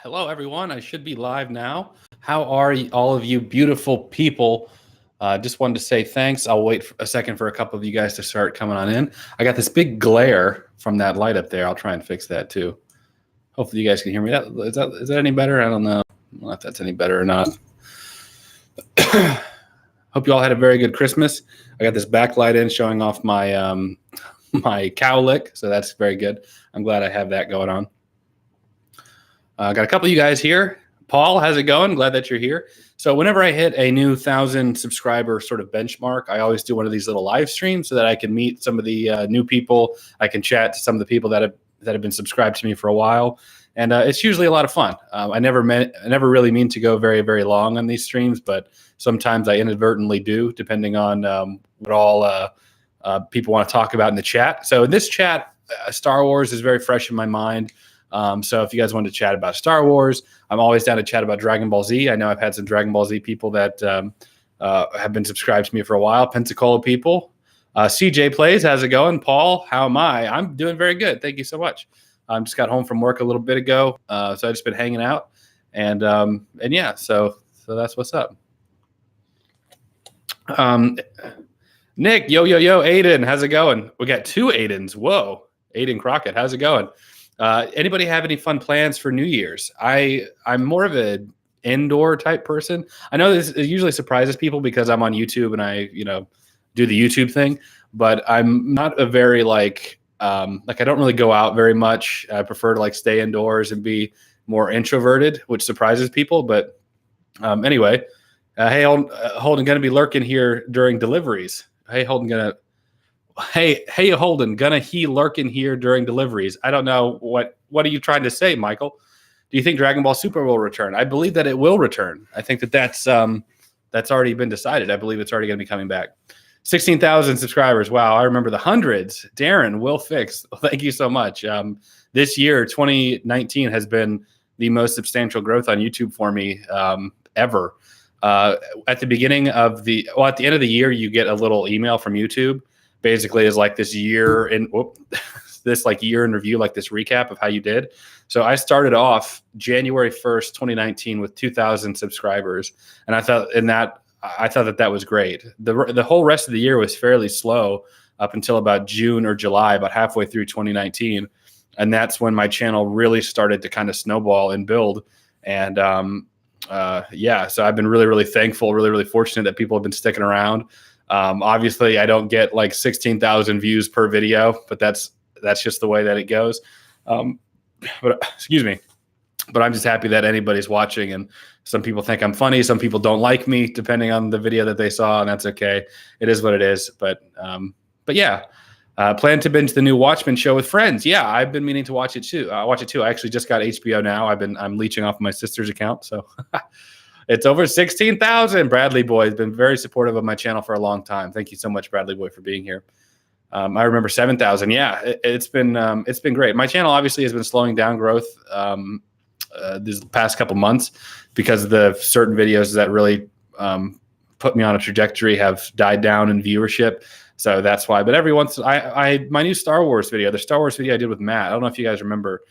Hello, everyone. I should be live now. How are all of you beautiful people? Just wanted to say thanks. I'll wait a second for a couple of you guys to start coming on in. I got this big glare from that light up there. I'll try and fix that too. Hopefully you guys can hear me. Is that any better? I don't know. I don't know if that's any better or not. Hope you all had a very good Christmas. I got this backlight in showing off my my cowlick, so that's very good. I'm glad I have that going on. Got a couple of you guys here. Paul, how's it going? Glad that you're here. So whenever I hit a new 1,000 subscriber sort of benchmark, I always do one of these little live streams so that I can meet some of the new people. I can chat to some of the people that have been subscribed to me for a while, and it's usually a lot of fun. I never really mean to go very, very long on these streams, but sometimes I inadvertently do, depending on what all people want to talk about in the chat. So in this chat, Star Wars is very fresh in my mind. So if you guys want to chat about Star Wars, I'm always down to chat about Dragon Ball Z. I know I've had some Dragon Ball Z people that have been subscribed to me for a while. Pensacola people. CJ Plays, how's it going? Paul, how am I? I'm doing very good. Thank you so much. Just got home from work a little bit ago, so I've just been hanging out. And yeah, so that's what's up. Nick, yo, Aiden, how's it going? We got two Aidens. Whoa, Aiden Crockett, how's it going? Anybody have any fun plans for New Year's? I'm more of an indoor type person. I know this usually surprises people because I'm on YouTube and I, do the YouTube thing, but I'm not a very I don't really go out very much. I prefer to stay indoors and be more introverted, which surprises people. But anyway, hey, Holden, going to be lurking here during deliveries. Hey, Holden, gonna he lurking here during deliveries. I don't know what are you trying to say, Michael? Do you think Dragon Ball Super will return? I believe that it will return. I think that's already been decided. I believe it's already going to be coming back. 16,000 subscribers. Wow, I remember the hundreds. Darren, Will Fix. Thank you so much. This year, 2019, has been the most substantial growth on YouTube for me ever. At the end of the year, you get a little email from YouTube. Basically is this year in year in review, this recap of how you did. So I started off January 1st, 2019 with 2,000 subscribers. And I thought that was great. The whole rest of the year was fairly slow up until about June or July, about halfway through 2019. And that's when my channel really started to kind of snowball and build. And yeah, so I've been really, really thankful, really, really fortunate that people have been sticking around. Obviously I don't get 16,000 views per video, but that's just the way that it goes. But excuse me, but I'm just happy that anybody's watching, and some people think I'm funny. Some people don't like me depending on the video that they saw, and that's okay. It is what it is. But yeah, plan to binge the new Watchmen show with friends. Yeah, I've been meaning to watch it too. I actually just got HBO now. I'm leeching off my sister's account. So it's over 16,000. Bradley Boy has been very supportive of my channel for a long time. Thank you so much, Bradley Boy, for being here. I remember 7,000. Yeah, it's been great. My channel obviously has been slowing down growth these past couple months because the certain videos that really put me on a trajectory have died down in viewership. So that's why. But every once my new Star Wars video, the Star Wars video I did with Matt. I don't know if you guys remember.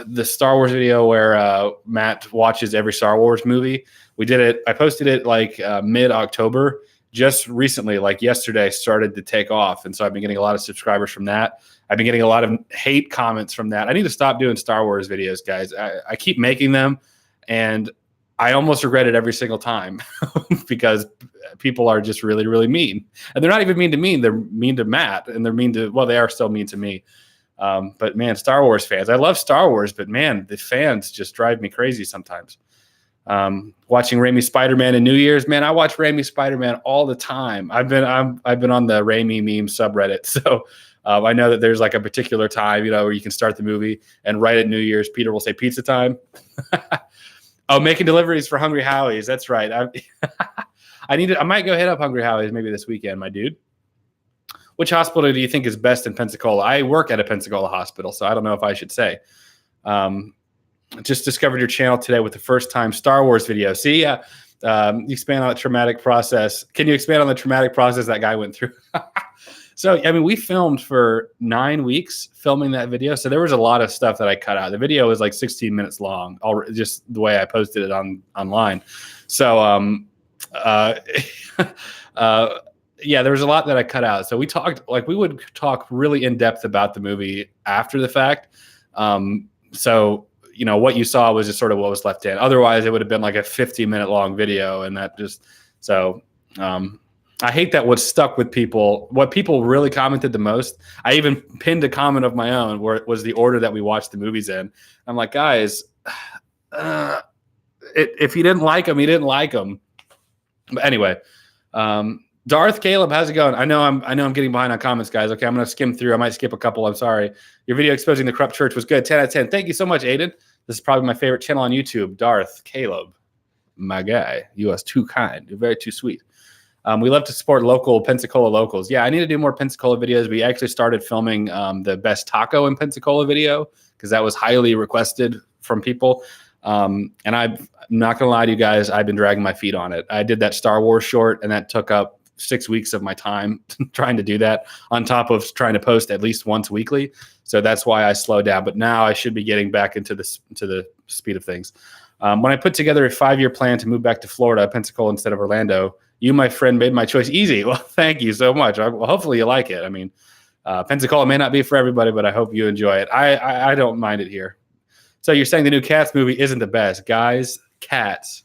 The Star Wars video where Matt watches every Star Wars movie. We did it. I posted it mid-October. Just recently, yesterday, started to take off. And so I've been getting a lot of subscribers from that. I've been getting a lot of hate comments from that. I need to stop doing Star Wars videos, guys. I keep making them, and I almost regret it every single time because people are just really, really mean. And they're not even mean to me. They're mean to Matt, and they're they are still mean to me. But man, Star Wars fans, I love Star Wars, but man, the fans just drive me crazy sometimes. Watching Raimi Spider-Man in New Year's, man, I watch Raimi Spider-Man all the time. I've been on the Raimi meme subreddit. So, I know that there's a particular time, where you can start the movie, and right at New Year's, Peter will say pizza time. Oh, making deliveries for Hungry Howie's. That's right. I might go hit up Hungry Howie's maybe this weekend, my dude. Which hospital do you think is best in Pensacola? I work at a Pensacola hospital, so I don't know if I should say. Just discovered your channel today with the first time Star Wars video. See, you expand on the traumatic process. Can you expand on the traumatic process that guy went through? So, I mean, we filmed for 9 weeks filming that video. So there was a lot of stuff that I cut out. The video was like 16 minutes long, just the way I posted it online. So, uh, yeah, there was a lot that I cut out. So we would talk really in depth about the movie after the fact. So, what you saw was just sort of what was left in. Otherwise, it would have been like a 50-minute long video. And that just, so, I hate that what stuck with people, what people really commented the most. I even pinned a comment of my own where it was the order that we watched the movies in. I'm like, guys, if you didn't like them, you didn't like them. But anyway, Darth Caleb, how's it going? I know I'm getting behind on comments, guys. Okay, I'm gonna skim through. I might skip a couple. I'm sorry. Your video exposing the corrupt church was good. 10 out of 10. Thank you so much, Aiden. This is probably my favorite channel on YouTube. Darth Caleb, my guy. You are too kind. You're very too sweet. We love to support local Pensacola locals. Yeah, I need to do more Pensacola videos. We actually started filming the best taco in Pensacola video because that was highly requested from people. And I'm not going to lie to you guys, I've been dragging my feet on it. I did that Star Wars short, and that took up 6 weeks of my time trying to do that on top of trying to post at least once weekly. So that's why I slowed down. But now I should be getting back into the speed of things. When I put together a 5-year plan to move back to Florida, Pensacola instead of Orlando, you, my friend, made my choice easy. Well, thank you so much. Well, hopefully you like it. I mean, Pensacola may not be for everybody, but I hope you enjoy it. I don't mind it here. So you're saying the new Cats movie isn't the best, guys? Cats.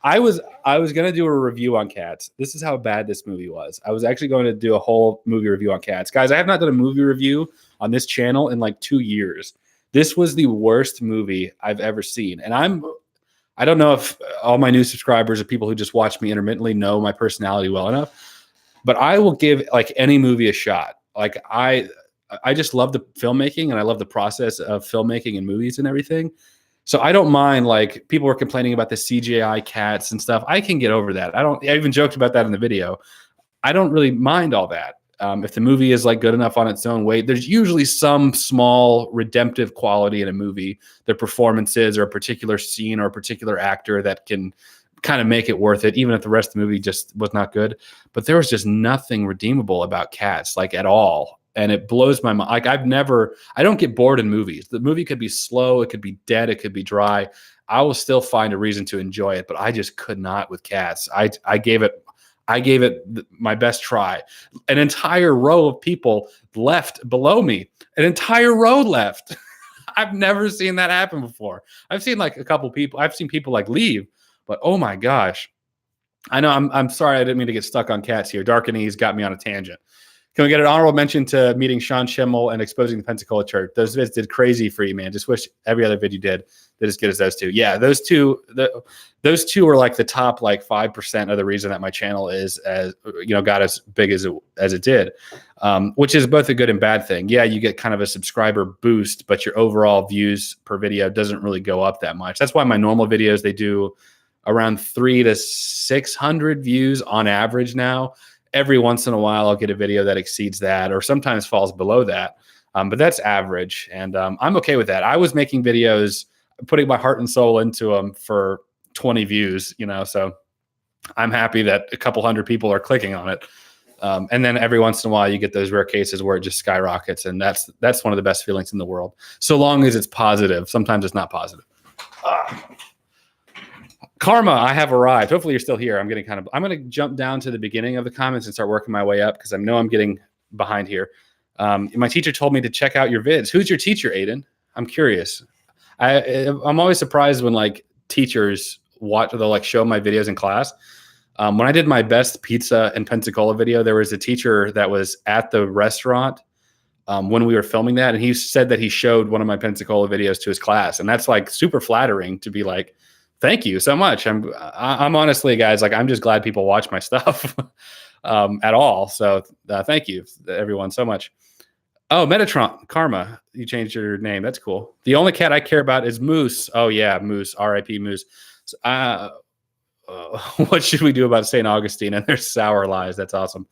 I was going to do a review on Cats. This is how bad this movie was. I was actually going to do a whole movie review on Cats. Guys, I have not done a movie review on this channel in like 2 years. This was the worst movie I've ever seen. And I don't know if all my new subscribers or people who just watch me intermittently know my personality well enough, but I will give like any movie a shot. Like I just love the filmmaking and I love the process of filmmaking and movies and everything. So I don't mind, like, people were complaining about the CGI cats and stuff. I can get over that. I even joked about that in the video. I don't really mind all that. If the movie is like good enough on its own weight, there's usually some small redemptive quality in a movie, the performances or a particular scene or a particular actor that can kind of make it worth it, even if the rest of the movie just was not good. But there was just nothing redeemable about Cats, like, at all. And it blows my mind. Like, I don't get bored in movies. The movie could be slow, it could be dead, it could be dry. I will still find a reason to enjoy it, but I just could not with Cats. I gave it my best try. An entire row of people left below me. An entire row left. I've never seen that happen before. I've seen like a couple people. I've seen people like leave, but oh my gosh. I know I'm sorry. I didn't mean to get stuck on Cats here. Dark and Ease got me on a tangent. Can we get an honorable mention to meeting Sean Schimmel and exposing the Pensacola church? Those vids did crazy for you, man. Just wish every other vid you did as good as those two. Yeah, those two were like the top like 5% of the reason that my channel is got as big as it did, which is both a good and bad thing. Yeah, you get kind of a subscriber boost, but your overall views per video doesn't really go up that much. That's why my normal videos, they do around 300 to 600 views on average now. Every once in a while, I'll get a video that exceeds that or sometimes falls below that. But that's average. And I'm okay with that. I was making videos, putting my heart and soul into them for 20 views, so I'm happy that a couple hundred people are clicking on it. And then every once in a while, you get those rare cases where it just skyrockets. And that's one of the best feelings in the world. So long as it's positive. Sometimes it's not positive. Karma, I have arrived. Hopefully you're still here. I'm going to jump down to the beginning of the comments and start working my way up because I know I'm getting behind here. My teacher told me to check out your vids. Who's your teacher, Aiden? I'm curious. I'm always surprised when like teachers they'll like show my videos in class. When I did my best pizza in Pensacola video, there was a teacher that was at the restaurant when we were filming that. And he said that he showed one of my Pensacola videos to his class. And that's like super flattering to be like, thank you so much. I'm honestly, guys, like, I'm just glad people watch my stuff at all. So thank you, everyone, so much. Oh, Metatron, Karma, you changed your name. That's cool. The only cat I care about is Moose. Oh, yeah, Moose, R.I.P. Moose. What should we do about St. Augustine and their sour lies? That's awesome.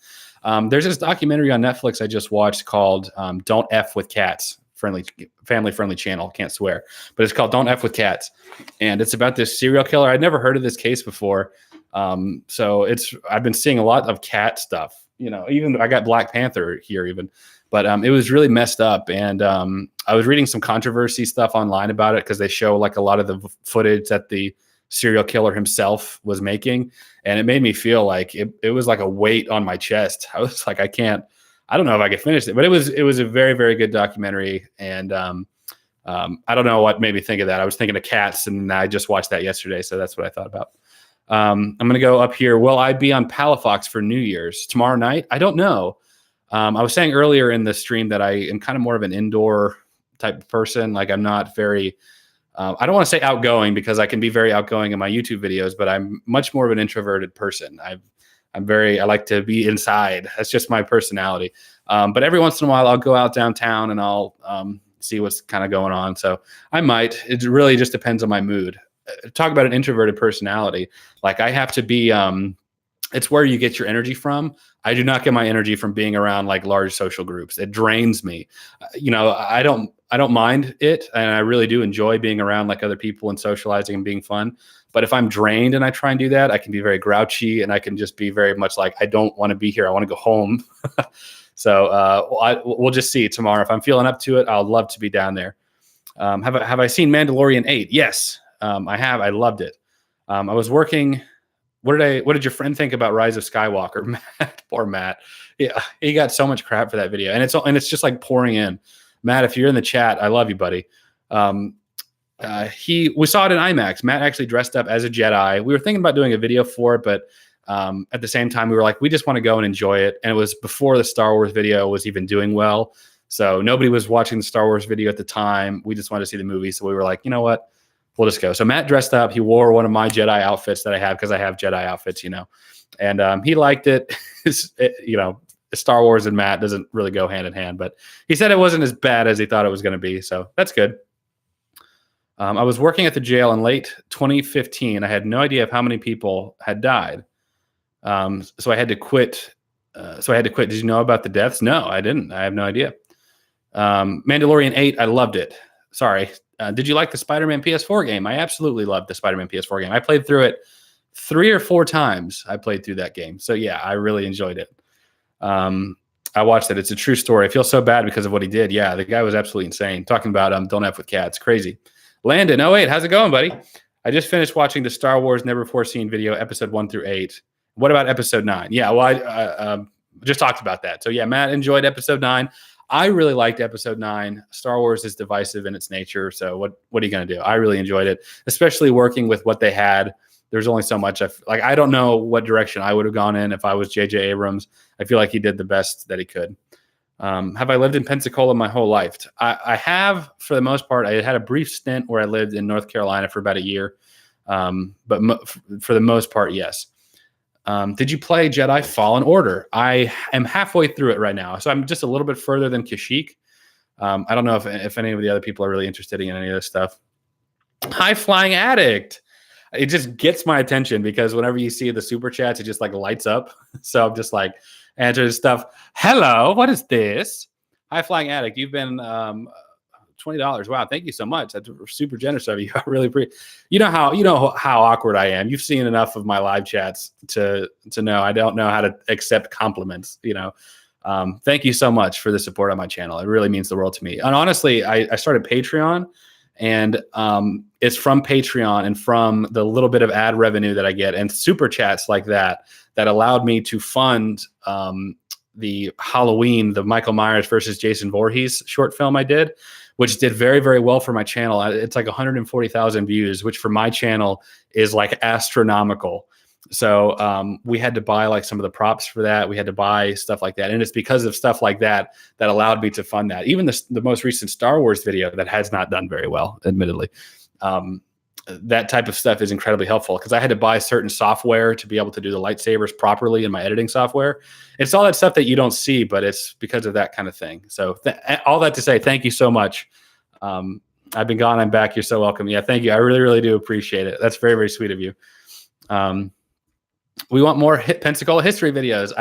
There's this documentary on Netflix I just watched called Don't F with Cats. Family-friendly channel, can't swear, but it's called Don't F with Cats, and it's about this serial killer. I'd never heard of this case before, so I've been seeing a lot of cat stuff, even I got Black Panther here even, but it was really messed up. And I was reading some controversy stuff online about it because they show like a lot of the footage that the serial killer himself was making. And it made me feel like it was like a weight on my chest. I was like, I don't know if I could finish it, but it was a very, very good documentary. And I don't know what made me think of that. I was thinking of Cats, and I just watched that yesterday. So that's what I thought about. I'm going to go up here. Will I be on Palafox for New Year's tomorrow night? I don't know. I was saying earlier in the stream that I am kind of more of an indoor type of person. Like I'm not very, I don't want to say outgoing because I can be very outgoing in my YouTube videos, but I'm much more of an introverted person. I like to be inside. That's just my personality. But every once in a while I'll go out downtown and I'll see what's kind of going on. So I might. It really just depends on my mood. Talk about an introverted personality. Like I have to be, it's where you get your energy from. I do not get my energy from being around like large social groups. It drains me. I don't mind it. And I really do enjoy being around like other people and socializing and being fun. But if I'm drained and I try and do that, I can be very grouchy and I can just be very much like, I don't want to be here. I want to go home. So we'll just see tomorrow. If I'm feeling up to it, I'll love to be down there. Have I seen Mandalorian 8? Yes, I have. I loved it. I was working. What did your friend think about Rise of Skywalker? Matt, poor Matt. Yeah, he got so much crap for that video, and it's just like pouring in. Matt, if you're in the chat, I love you, buddy. We saw it in IMAX. Matt actually dressed up as a Jedi. We were thinking about doing a video for it, but at the same time, we were like, we just want to go and enjoy it. And it was before the Star Wars video was even doing well. So nobody was watching the Star Wars video at the time. We just wanted to see the movie. So we were like, you know what? We'll just go. So Matt dressed up. He wore one of my Jedi outfits that I have because I have Jedi outfits, and he liked it. Star Wars and Matt doesn't really go hand in hand, but he said it wasn't as bad as he thought it was going to be. So that's good. I was working at the jail in late 2015. I had no idea of how many people had died. So I had to quit. Did you know about the deaths? No, I didn't. I have no idea. Mandalorian 8, I loved it. Sorry. Did you like the Spider-Man PS4 game? I absolutely loved the Spider-Man PS4 game. I played through it 3 or 4 times. I played through that game. So yeah, I really enjoyed it. I watched it. It's a true story. I feel so bad because of what he did. Yeah, the guy was absolutely insane. Talking about Don't F with Cats. Crazy. Landon, oh wait, how's it going, buddy? I just finished watching the Star Wars Never Before Seen video, episode 1 through 8. What about episode 9? Yeah, well, I just talked about that. So yeah, Matt enjoyed episode 9. I really liked episode 9. Star Wars is divisive in its nature. So what are you going to do? I really enjoyed it, especially working with what they had. There's only so much. I don't know what direction I would have gone in if I was J.J. Abrams. I feel like he did the best that he could. Have I lived in Pensacola my whole life? I have, for the most part. I had a brief stint where I lived in North Carolina for about a year. But for the most part, yes. Did you play Jedi Fallen Order? I am halfway through it right now. So I'm just a little bit further than Kashyyyk. I don't know if any of the other people are really interested in any of this stuff. High Flying Addict. It just gets my attention because whenever you see the super chats, it just like lights up. So I'm just like answering stuff. Hello, what is this? High Flying Addict. You've been $20. Wow, thank you so much. That's super generous of you. I really appreciate. You know how awkward I am. You've seen enough of my live chats to know I don't know how to accept compliments. Thank you so much for the support on my channel. It really means the world to me. And honestly, I started Patreon, and it's from Patreon and from the little bit of ad revenue that I get and super chats like that allowed me to fund the Halloween, the Michael Myers versus Jason Voorhees short film I did, which did very, very well for my channel. It's like 140,000 views, which for my channel is like astronomical. So we had to buy like some of the props for that. We had to buy stuff like that. And it's because of stuff like that that allowed me to fund that. Even the most recent Star Wars video that has not done very well, admittedly. That type of stuff is incredibly helpful because I had to buy certain software to be able to do the lightsabers properly in my editing software. It's all that stuff that you don't see, but it's because of that kind of thing. So all that to say, thank you so much. I've been gone. I'm back. You're so welcome. Yeah, thank you. I really, really do appreciate it. That's very, very sweet of you. We want more Pensacola history videos.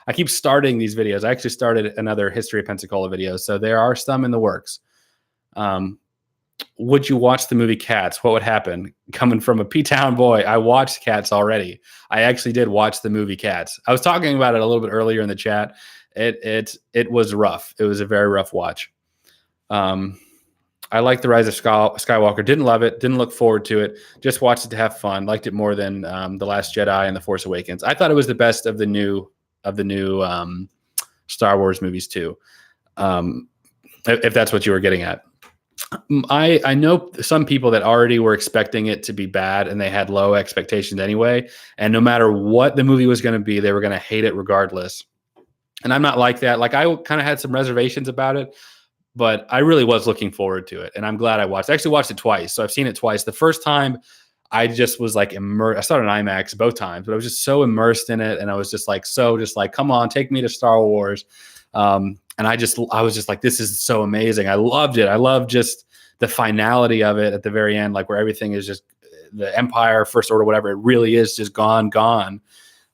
I keep starting these videos. I actually started another history of Pensacola video. So there are some in the works. would you watch the movie Cats? What would happen? Coming from a P-Town boy, I watched Cats already. I actually did watch the movie Cats. I was talking about it a little bit earlier in the chat. It was rough. It was a very rough watch. I liked The Rise of Skywalker. Didn't love it. Didn't look forward to it. Just watched it to have fun. Liked it more than The Last Jedi and The Force Awakens. I thought it was the best of the new Star Wars movies too. If that's what you were getting at. I know some people that already were expecting it to be bad and they had low expectations anyway. And no matter what the movie was going to be, they were going to hate it regardless. And I'm not like that. Like, I kind of had some reservations about it, but I really was looking forward to it. And I'm glad I watched. I actually watched it twice. So I've seen it twice. The first time I just was like immersed. I saw it in IMAX both times, but I was just so immersed in it. And I was just like, come on, take me to Star Wars. And I was just like, this is so amazing. I loved it. I loved just the finality of it at the very end, like where everything is just the Empire, First Order, whatever. It really is just gone.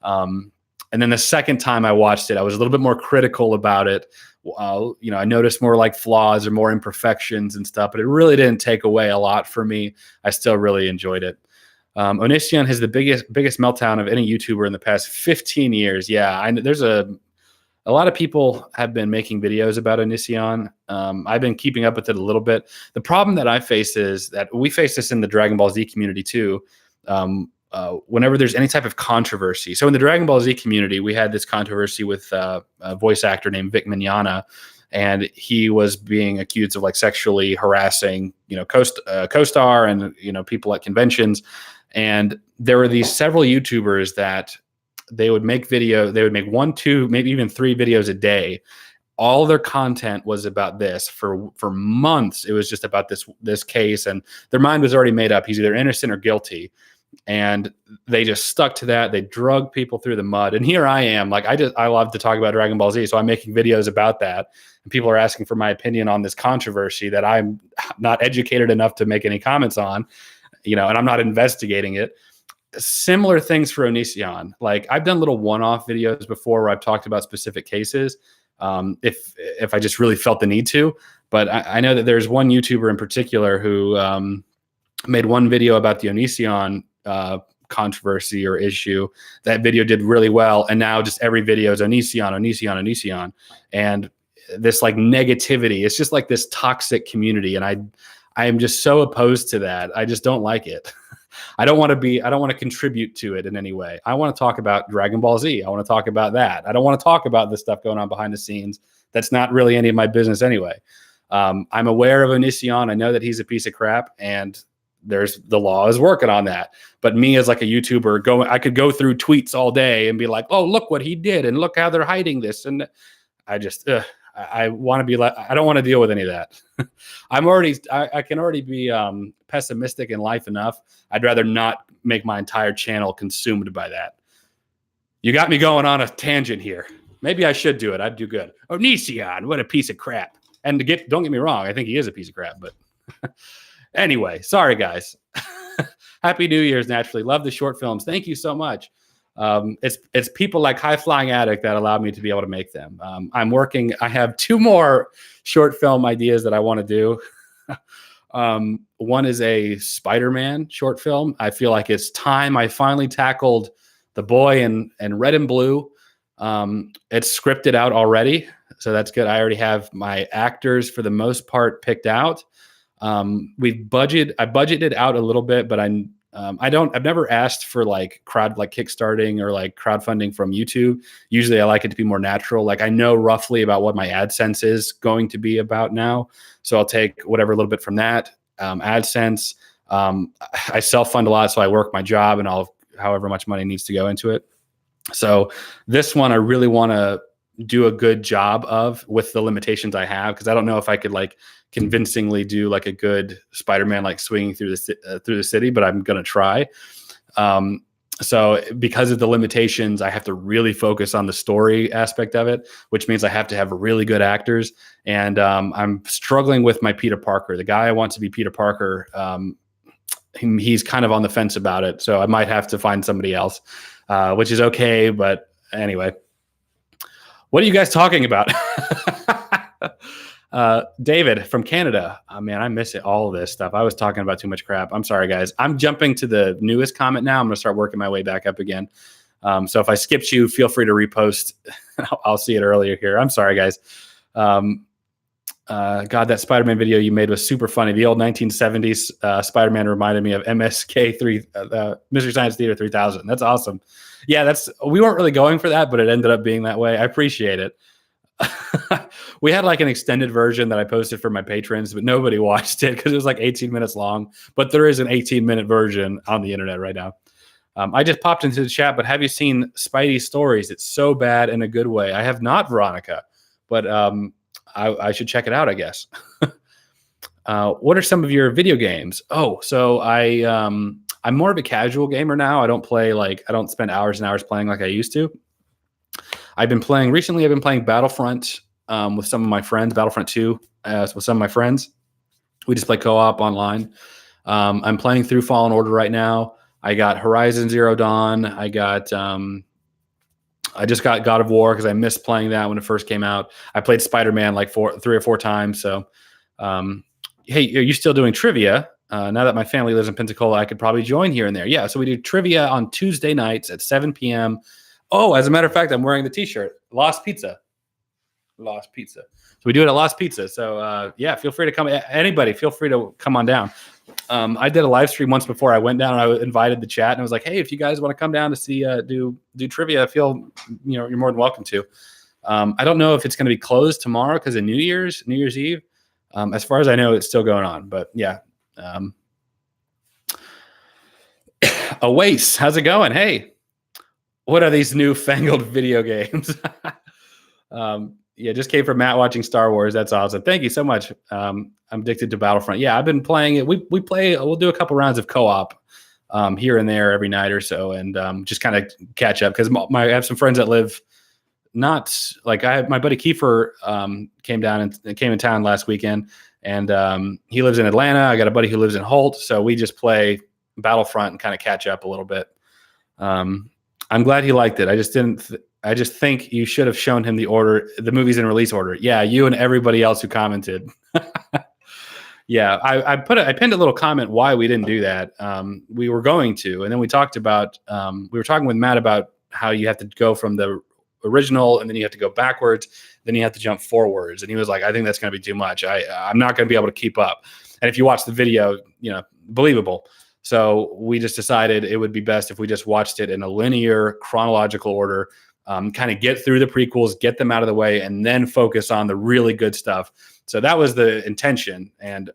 And then the second time I watched it, I was a little bit more critical about it. I noticed more like flaws or more imperfections and stuff, but it really didn't take away a lot for me. I still really enjoyed it. Onision has the biggest meltdown of any YouTuber in the past 15 years. Yeah, there's a lot of people have been making videos about Onision. I've been keeping up with it a little bit. The problem that I face is that we face this in the Dragon Ball Z community too. Whenever there's any type of controversy. So in the Dragon Ball Z community, we had this controversy with a voice actor named Vic Mignogna, and he was being accused of like sexually harassing, co-star and, people at conventions. And there were these several YouTubers that they would make 1, 2, maybe even 3 videos a day. All their content was about this for months. It was just about this case, and their mind was already made up. He's either innocent or guilty. And they just stuck to that. They drug people through the mud. And here I am, like, I love to talk about Dragon Ball Z. So I'm making videos about that. And people are asking for my opinion on this controversy that I'm not educated enough to make any comments on, and I'm not investigating it. Similar things for Onision. Like, I've done little one-off videos before where I've talked about specific cases, if I just really felt the need to. But I know that there's one YouTuber in particular who made one video about the Onision controversy or issue. That video did really well, and now just every video is Onision. And this like negativity, it's just like this toxic community, and I am just so opposed to that. I just don't like it. I don't want to contribute to it in any way. I want to talk about Dragon Ball Z. I want to talk about that. I don't want to talk about the stuff going on behind the scenes. That's not really any of my business anyway. I'm aware of Onision. I know that he's a piece of crap, and the law is working on that. But me as like a YouTuber, I could go through tweets all day and be like, oh, look what he did, and look how they're hiding this. And I just, I want to be like, I don't want to deal with any of that. I can already be pessimistic in life enough. I'd rather not make my entire channel consumed by that. You got me going on a tangent here. Maybe I should do it. I'd do good. Onision, what a piece of crap. And don't get me wrong, I think he is a piece of crap, but anyway, sorry guys. Happy New Year's, naturally. Love the short films. Thank you so much. It's people like High Flying Addict that allowed me to be able to make them. I have 2 more short film ideas that I want to do. One is a Spider-Man short film. I feel like it's time I finally tackled The Boy in Red and Blue. It's scripted out already, so that's good. I already have my actors for the most part picked out. I budgeted out a little bit, but I've never asked for like kickstarting or like crowdfunding from YouTube. Usually I like it to be more natural. Like, I know roughly about what my AdSense is going to be about now. So I'll take whatever a little bit from that. AdSense. I self-fund a lot, so I work my job and however much money needs to go into it. So this one I really want to do a good job of with the limitations I have, because I don't know if I could like convincingly do like a good Spider-Man like swinging through the city, but I'm gonna try. So because of the limitations, I have to really focus on the story aspect of it, which means I have to have really good actors. And I'm struggling with my Peter Parker. The guy I want to be Peter Parker, he's kind of on the fence about it, so I might have to find somebody else, which is okay. But anyway, what are you guys talking about? David from Canada. Oh, man, I miss it. All of this stuff. I was talking about too much crap. I'm sorry, guys. I'm jumping to the newest comment now. I'm going to start working my way back up again. So if I skipped you, feel free to repost. I'll see it earlier here. I'm sorry, guys. God, that Spider-Man video you made was super funny. The old 1970s Spider-Man reminded me of MSK3, Mystery Science Theater 3000. That's awesome. Yeah, we weren't really going for that, but it ended up being that way. I appreciate it. We had like an extended version that I posted for my patrons, but nobody watched it because it was like 18 minutes long. But there is an 18-minute version on the internet right now. I just popped into the chat, but have you seen Spidey Stories? It's so bad in a good way. I have not, Veronica, but I should check it out, I guess. What are some of your video games? Oh, so I'm more of a casual gamer now. I don't spend hours and hours playing like I used to. Recently I've been playing Battlefront with some of my friends, Battlefront 2 with some of my friends. We just play co-op online. I'm playing through Fallen Order right now. I got Horizon Zero Dawn. I just got God of War because I missed playing that when it first came out. I played Spider-Man like 3 or 4 times. So, hey, are you still doing trivia? Now that my family lives in Pensacola, I could probably join here and there. Yeah, so we do trivia on Tuesday nights at 7 p.m. Oh, as a matter of fact, I'm wearing the T-shirt. Lost Pizza. So we do it at Lost Pizza. So, yeah, feel free to come. Anybody, feel free to come on down. I did a live stream once before I went down, and I invited the chat, and I was like, hey, if you guys want to come down to see do trivia, you're more than welcome to. I don't know if it's going to be closed tomorrow because of New Year's Eve. As far as I know, it's still going on, but yeah. Awace, how's it going? Hey, what are these newfangled video games? Yeah, just came from Matt watching Star Wars. That's awesome. Thank you so much. I'm addicted to Battlefront. Yeah, I've been playing it. We'll do a couple rounds of co-op here and there every night or so, and just kind of catch up because I have some friends that live not like my buddy Kiefer came in town last weekend, and he lives in Atlanta. I got a buddy who lives in Holt, so we just play Battlefront and kind of catch up a little bit. I'm glad he liked it. I just think you should have shown him the movies in release order. Yeah, you and everybody else who commented. Yeah, I pinned a little comment why we didn't do that. We were going to, and then we talked about we were talking with Matt about how you have to go from the original and then you have to go backwards, then you have to jump forwards. And he was like, I think that's going to be too much. I'm not going to be able to keep up. And if you watch the video, believable. So we just decided it would be best if we just watched it in a linear chronological order. Kind of get through the prequels, get them out of the way, and then focus on the really good stuff. So that was the intention. And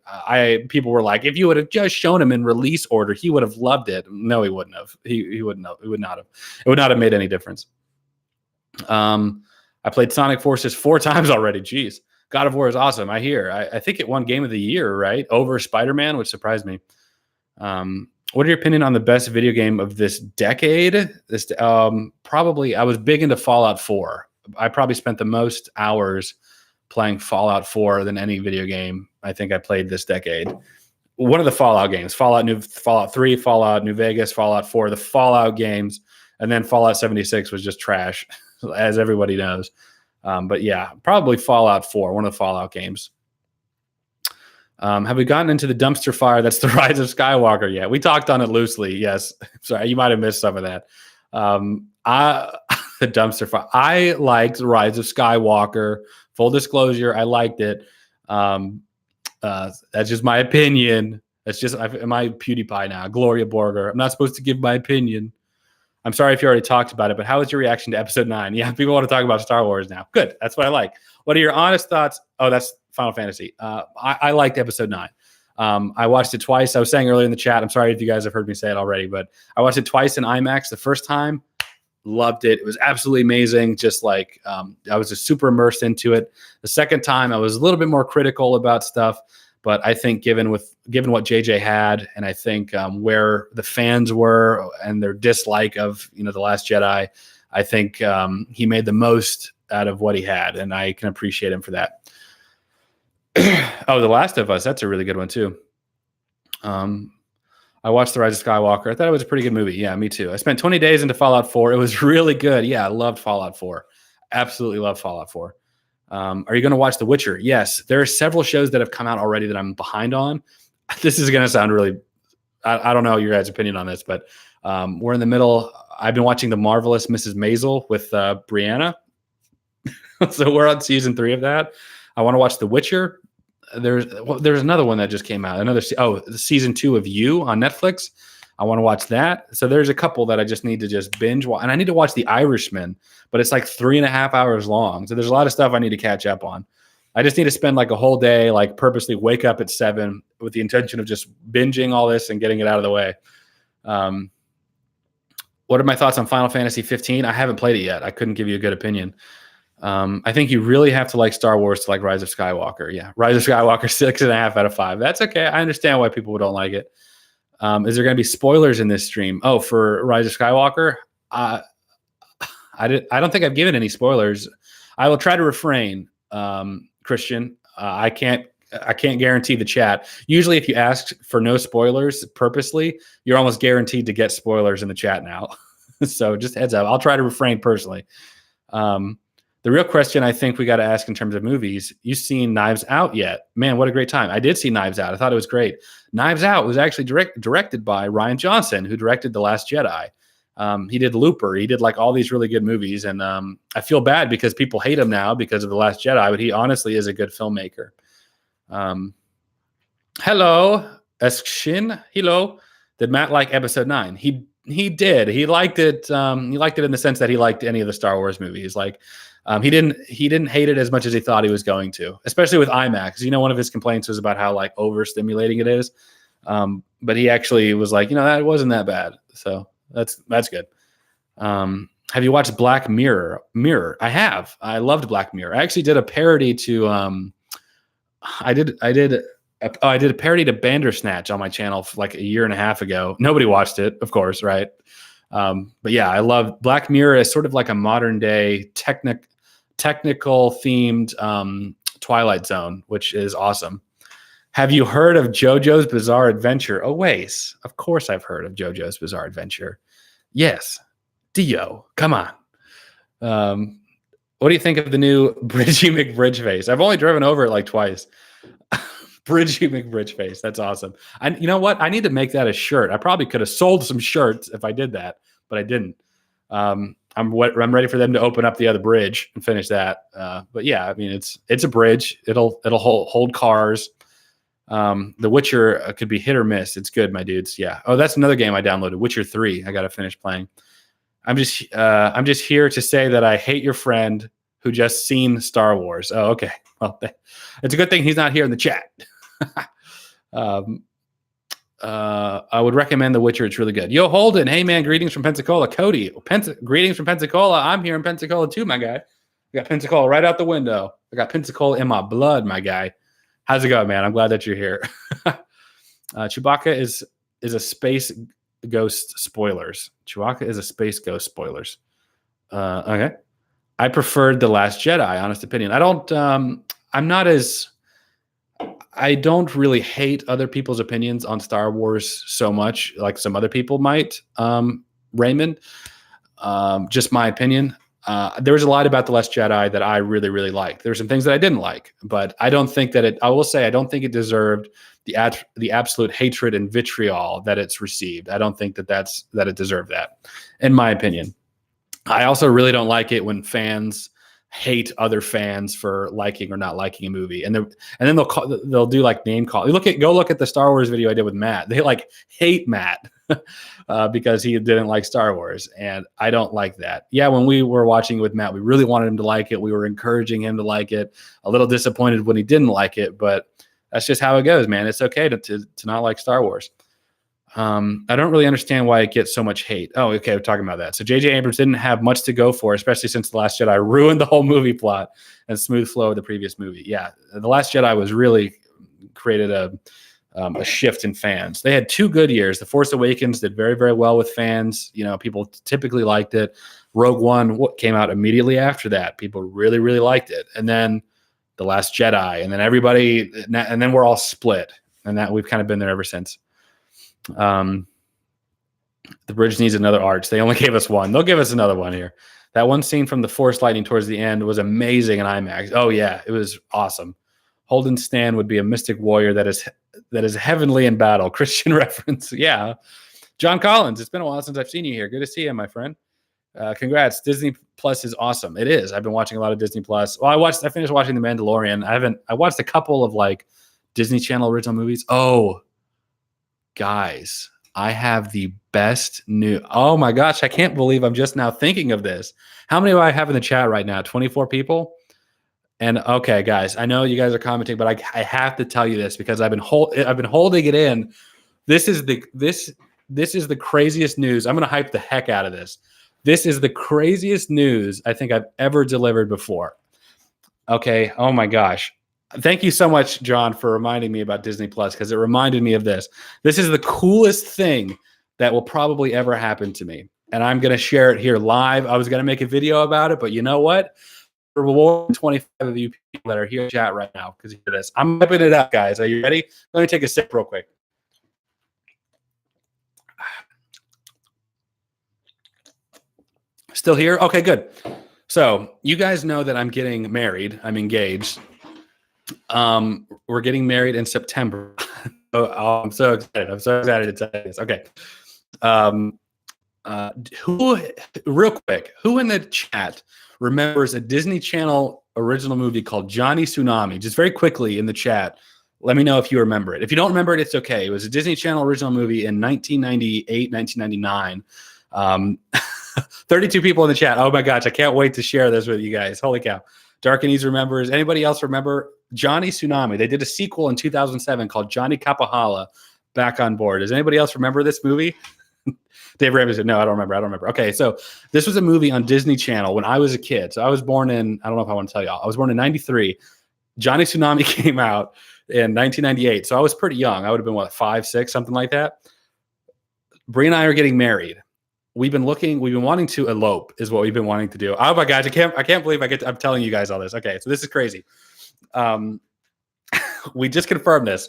people were like, if you would have just shown him in release order, he would have loved it. No, he wouldn't have. He wouldn't have. It would not have. It would not have made any difference. I played Sonic Forces 4 times already. Jeez. God of War is awesome. I hear. I think it won Game of the Year, right? Over Spider-Man, which surprised me. What are your opinion on the best video game of this decade? Probably, I was big into Fallout 4. I probably spent the most hours playing Fallout 4 than any video game I think I played this decade. One of the Fallout games, Fallout 3, Fallout New Vegas, Fallout 4, the Fallout games, and then Fallout 76 was just trash, as everybody knows. But yeah, probably Fallout 4, one of the Fallout games. Have we gotten into the dumpster fire that's the Rise of Skywalker yet? We talked on it loosely, yes. Sorry, you might have missed some of that. The dumpster fire. I liked Rise of Skywalker. Full disclosure, I liked it. That's just my opinion. Am I PewDiePie now? Gloria Borger. I'm not supposed to give my opinion. I'm sorry if you already talked about it, but how was your reaction to episode 9? Yeah, people want to talk about Star Wars now. Good. That's what I like. What are your honest thoughts? Oh, that's Final Fantasy. I liked episode 9. I watched it twice. I was saying earlier in the chat, I'm sorry if you guys have heard me say it already, but I watched it twice in IMAX. The first time, loved it. It was absolutely amazing. Just like I was just super immersed into it. The second time, I was a little bit more critical about stuff. But I think given what JJ had, and I think where the fans were and their dislike of The Last Jedi, I think he made the most out of what he had, and I can appreciate him for that. Oh, The Last of Us, that's a really good one too. I watched The Rise of Skywalker. I thought it was a pretty good movie. Yeah, me too. I spent 20 days into Fallout 4. It was really good. Yeah, I loved Fallout 4. Absolutely loved Fallout 4. Are you going to watch The Witcher? Yes. There are several shows that have come out already that I'm behind on. This is going to sound really, I don't know your guys' opinion on this, but we're in the middle. I've been watching The Marvelous Mrs. Maisel with Brianna. So we're on season 3 of that. I want to watch The Witcher. There's another one that just came out. Season 2 of You on Netflix. I want to watch that. So there's a couple that I just need to just binge watch. And I need to watch The Irishman, but it's like 3.5 hours long. So there's a lot of stuff I need to catch up on. I just need to spend like a whole day, like purposely wake up at 7 with the intention of just binging all this and getting it out of the way. What are my thoughts on Final Fantasy 15? I haven't played it yet. I couldn't give you a good opinion. I think you really have to like Star Wars to like Rise of Skywalker. Yeah. Rise of Skywalker, 6.5 out of 5. That's okay. I understand why people don't like it. Is there going to be spoilers in this stream? Oh, for Rise of Skywalker? I don't think I've given any spoilers. I will try to refrain, Christian. I can't guarantee the chat. Usually if you ask for no spoilers purposely, you're almost guaranteed to get spoilers in the chat now. So just heads up. I'll try to refrain personally. The real question I think we got to ask in terms of movies, you seen Knives Out yet? Man, what a great time. I did see Knives Out. I thought it was great. Knives Out was actually directed by Rian Johnson, who directed The Last Jedi. He did Looper. He did like all these really good movies. And I feel bad because people hate him now because of The Last Jedi, but he honestly is a good filmmaker. Hello, Eskshin. Hello. Did Matt like episode 9? He did. He liked it. He liked it in the sense that he liked any of the Star Wars movies. Like, he didn't hate it as much as he thought he was going to, especially with IMAX. You know, one of his complaints was about how like overstimulating it is. But he actually was like, that wasn't that bad. So that's good. Have you watched Black Mirror? I have. I loved Black Mirror. I actually did a parody to, I did a parody to Bandersnatch on my channel like a year and a half ago. Nobody watched it, of course, right? But yeah, I love Black Mirror as sort of like a modern day technical themed Twilight Zone, which is awesome. Have you heard of JoJo's Bizarre Adventure? Oh, wait. Of course I've heard of JoJo's Bizarre Adventure. Yes. Dio, come on. What do you think of the new Bridgie McBridgeface? I've only driven over it like twice. Bridgie McBridgeface. That's awesome. You know what? I need to make that a shirt. I probably could have sold some shirts if I did that, but I didn't. I'm ready for them to open up the other bridge and finish that. But yeah, I mean, it's a bridge. It'll hold cars. The Witcher could be hit or miss. It's good, my dudes. Yeah. Oh, that's another game I downloaded. Witcher 3. I got to finish playing. I'm just here to say that I hate your friend who just seen Star Wars. Oh, okay. Well, it's a good thing he's not here in the chat. I would recommend The Witcher. It's really good. Yo, Holden. Hey, man. Greetings from Pensacola. Cody. Greetings from Pensacola. I'm here in Pensacola too, my guy. I got Pensacola right out the window. I got Pensacola in my blood, my guy. How's it going, man? I'm glad that you're here. Chewbacca is a space ghost spoilers. Chewbacca is a space ghost spoilers. Okay. I preferred The Last Jedi, honest opinion. I don't really hate other people's opinions on Star Wars so much like some other people might, Raymond. Just my opinion. There was a lot about The Last Jedi that I really, really liked. There were some things that I didn't like, but I don't think that I will say, I don't think it deserved the absolute hatred and vitriol that it's received. I don't think that it deserved that, in my opinion. I also really don't like it when fans hate other fans for liking or not liking a movie, and then they'll do like name call. Go look at the Star Wars video I did with Matt. They like hate Matt because he didn't like Star Wars, and I don't like that. Yeah, when we were watching with Matt, we really wanted him to like it. We were encouraging him to like it. A little disappointed when he didn't like it, but that's just how it goes, man. It's okay to not like Star Wars. I don't really understand why it gets so much hate. Oh, okay, we're talking about that. So J.J. Abrams didn't have much to go for, especially since The Last Jedi ruined the whole movie plot and smooth flow of the previous movie. Yeah, The Last Jedi was really created a shift in fans. They had 2 good years. The Force Awakens did very, very well with fans. People typically liked it. Rogue One came out immediately after that. People really, really liked it. And then The Last Jedi, and then we're all split. And that we've kind of been there ever since. The bridge needs another arch. They only gave us one. They'll give us another one here. That one scene from the Force lightning towards the end was amazing in IMAX. Oh yeah, it was awesome. Holden Stan would be a mystic warrior that is heavenly in battle. Christian reference. Yeah. John Collins, it's been a while since I've seen you here. Good to see you, my friend. Congrats. Disney Plus is awesome. It is. I've been watching a lot of Disney Plus. Well, I finished watching The Mandalorian. I watched a couple of like Disney Channel original movies. Oh, guys, I have the best news. Oh my gosh, I can't believe I'm just now thinking of this. How many do I have in the chat right now? 24 people? And okay, guys, I know you guys are commenting, but I have to tell you this because I've been holding it in. This is the craziest news. I'm going to hype the heck out of this. This is the craziest news I think I've ever delivered before. Okay. Oh my gosh. Thank you so much, John, for reminding me about Disney Plus because it reminded me of this. This is the coolest thing that will probably ever happen to me. And I'm going to share it here live. I was going to make a video about it, but you know what? Reward 25 of you people that are here in chat right now because of this. I'm whipping it up, guys. Are you ready? Let me take a sip real quick. Still here? Okay, good. So you guys know that I'm getting married. I'm engaged. We're getting married in September. Oh, I'm so excited. I'm so excited to tell you this. Okay. Real quick, who in the chat remembers a Disney Channel original movie called Johnny Tsunami? Just very quickly in the chat, let me know if you remember it. If you don't remember it, it's okay. It was a Disney Channel original movie in 1998, 1999. 32 people in the chat. Oh my gosh, I can't wait to share this with you guys. Holy cow. Dark and Ease remembers. Anybody else remember Johnny Tsunami? They did a sequel in 2007 called Johnny Capahala, Back on Board. Does anybody else remember this movie? Dave Ramsey said, no, I don't remember. Okay, so this was a movie on Disney Channel when I was a kid. So I was born in, I don't know if I want to tell y'all. I was born in 93. Johnny Tsunami came out in 1998. So I was pretty young. I would have been, what, 5, 6, something like that. Bree and I are getting married. We've been wanting to elope is what we've been wanting to do. Oh my gosh, I can't believe I'm telling you guys all this. Okay, so this is crazy. We just confirmed this.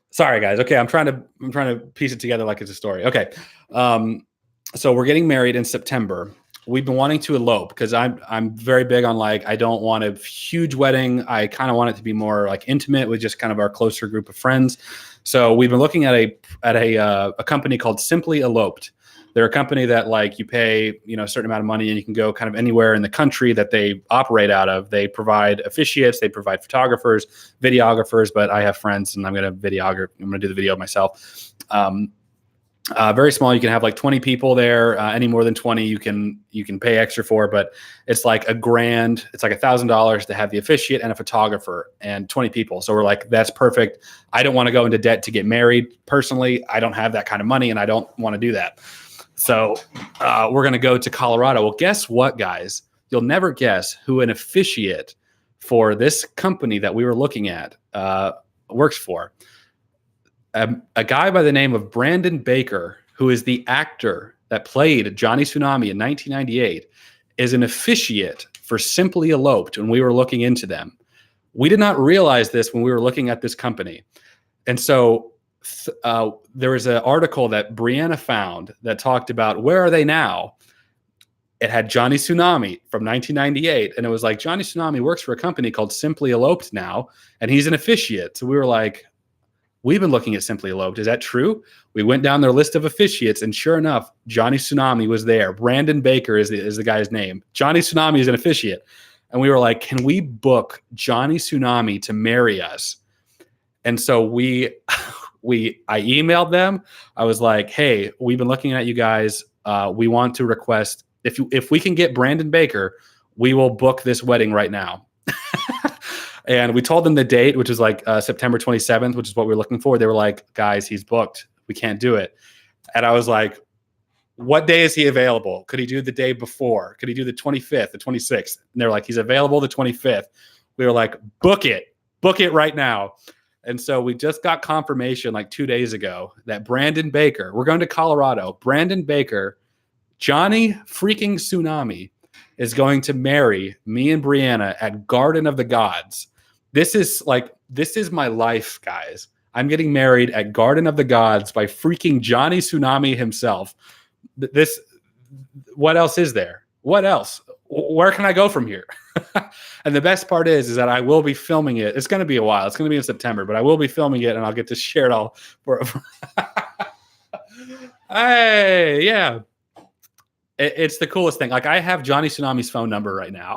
Sorry, guys. Okay, I'm trying to piece it together like it's a story. Okay, so we're getting married in September. We've been wanting to elope because I'm very big on like I don't want a huge wedding. I kind of want it to be more like intimate with just kind of our closer group of friends. So we've been looking at a company called Simply Eloped. They're a company that like you pay, a certain amount of money and you can go kind of anywhere in the country that they operate out of. They provide officiates, they provide photographers, videographers, but I have friends and I'm going to do the video myself. Very small. You can have like 20 people there. Any more than 20, you can pay extra for, but it's like $1,000. It's like $1,000 to have the officiate and a photographer and 20 people. So we're like, that's perfect. I don't want to go into debt to get married. Personally, I don't have that kind of money and I don't want to do that. So we're going to go to Colorado. Well, guess what, guys? You'll never guess who an officiate for this company that we were looking at works for. A guy by the name of Brandon Baker, who is the actor that played Johnny Tsunami in 1998, is an officiate for Simply Eloped when we were looking into them. We did not realize this when we were looking at this company. And so there was an article that Brianna found that talked about where are they now? It had Johnny Tsunami from 1998. And it was like, Johnny Tsunami works for a company called Simply Eloped now, and he's an officiate. So we were like, we've been looking at Simply Eloped. Is that true? We went down their list of officiates, and sure enough, Johnny Tsunami was there. Brandon Baker is the guy's name. Johnny Tsunami is an officiate. And we were like, can we book Johnny Tsunami to marry us? And so I emailed them. I was like, hey, we've been looking at you guys. We want to request, if we can get Brandon Baker, we will book this wedding right now. And we told them the date, which was like September 27th, which is what we were looking for. They were like, guys, he's booked. We can't do it. And I was like, what day is he available? Could he do the day before? Could he do the 25th, the 26th? And they're like, he's available the 25th. We were like, book it right now. And so we just got confirmation like 2 days ago that Brandon Baker, we're going to Colorado, Brandon Baker, Johnny freaking Tsunami is going to marry me and Brianna at Garden of the Gods. This is my life, guys. I'm getting married at Garden of the Gods by freaking Johnny Tsunami himself. This what else is there? What else? Where can I go from here? And the best part is that I will be filming it. It's going to be a while. It's going to be in September, but I will be filming it, and I'll get to share it all. Hey, yeah. It's the coolest thing. Like, I have Johnny Tsunami's phone number right now.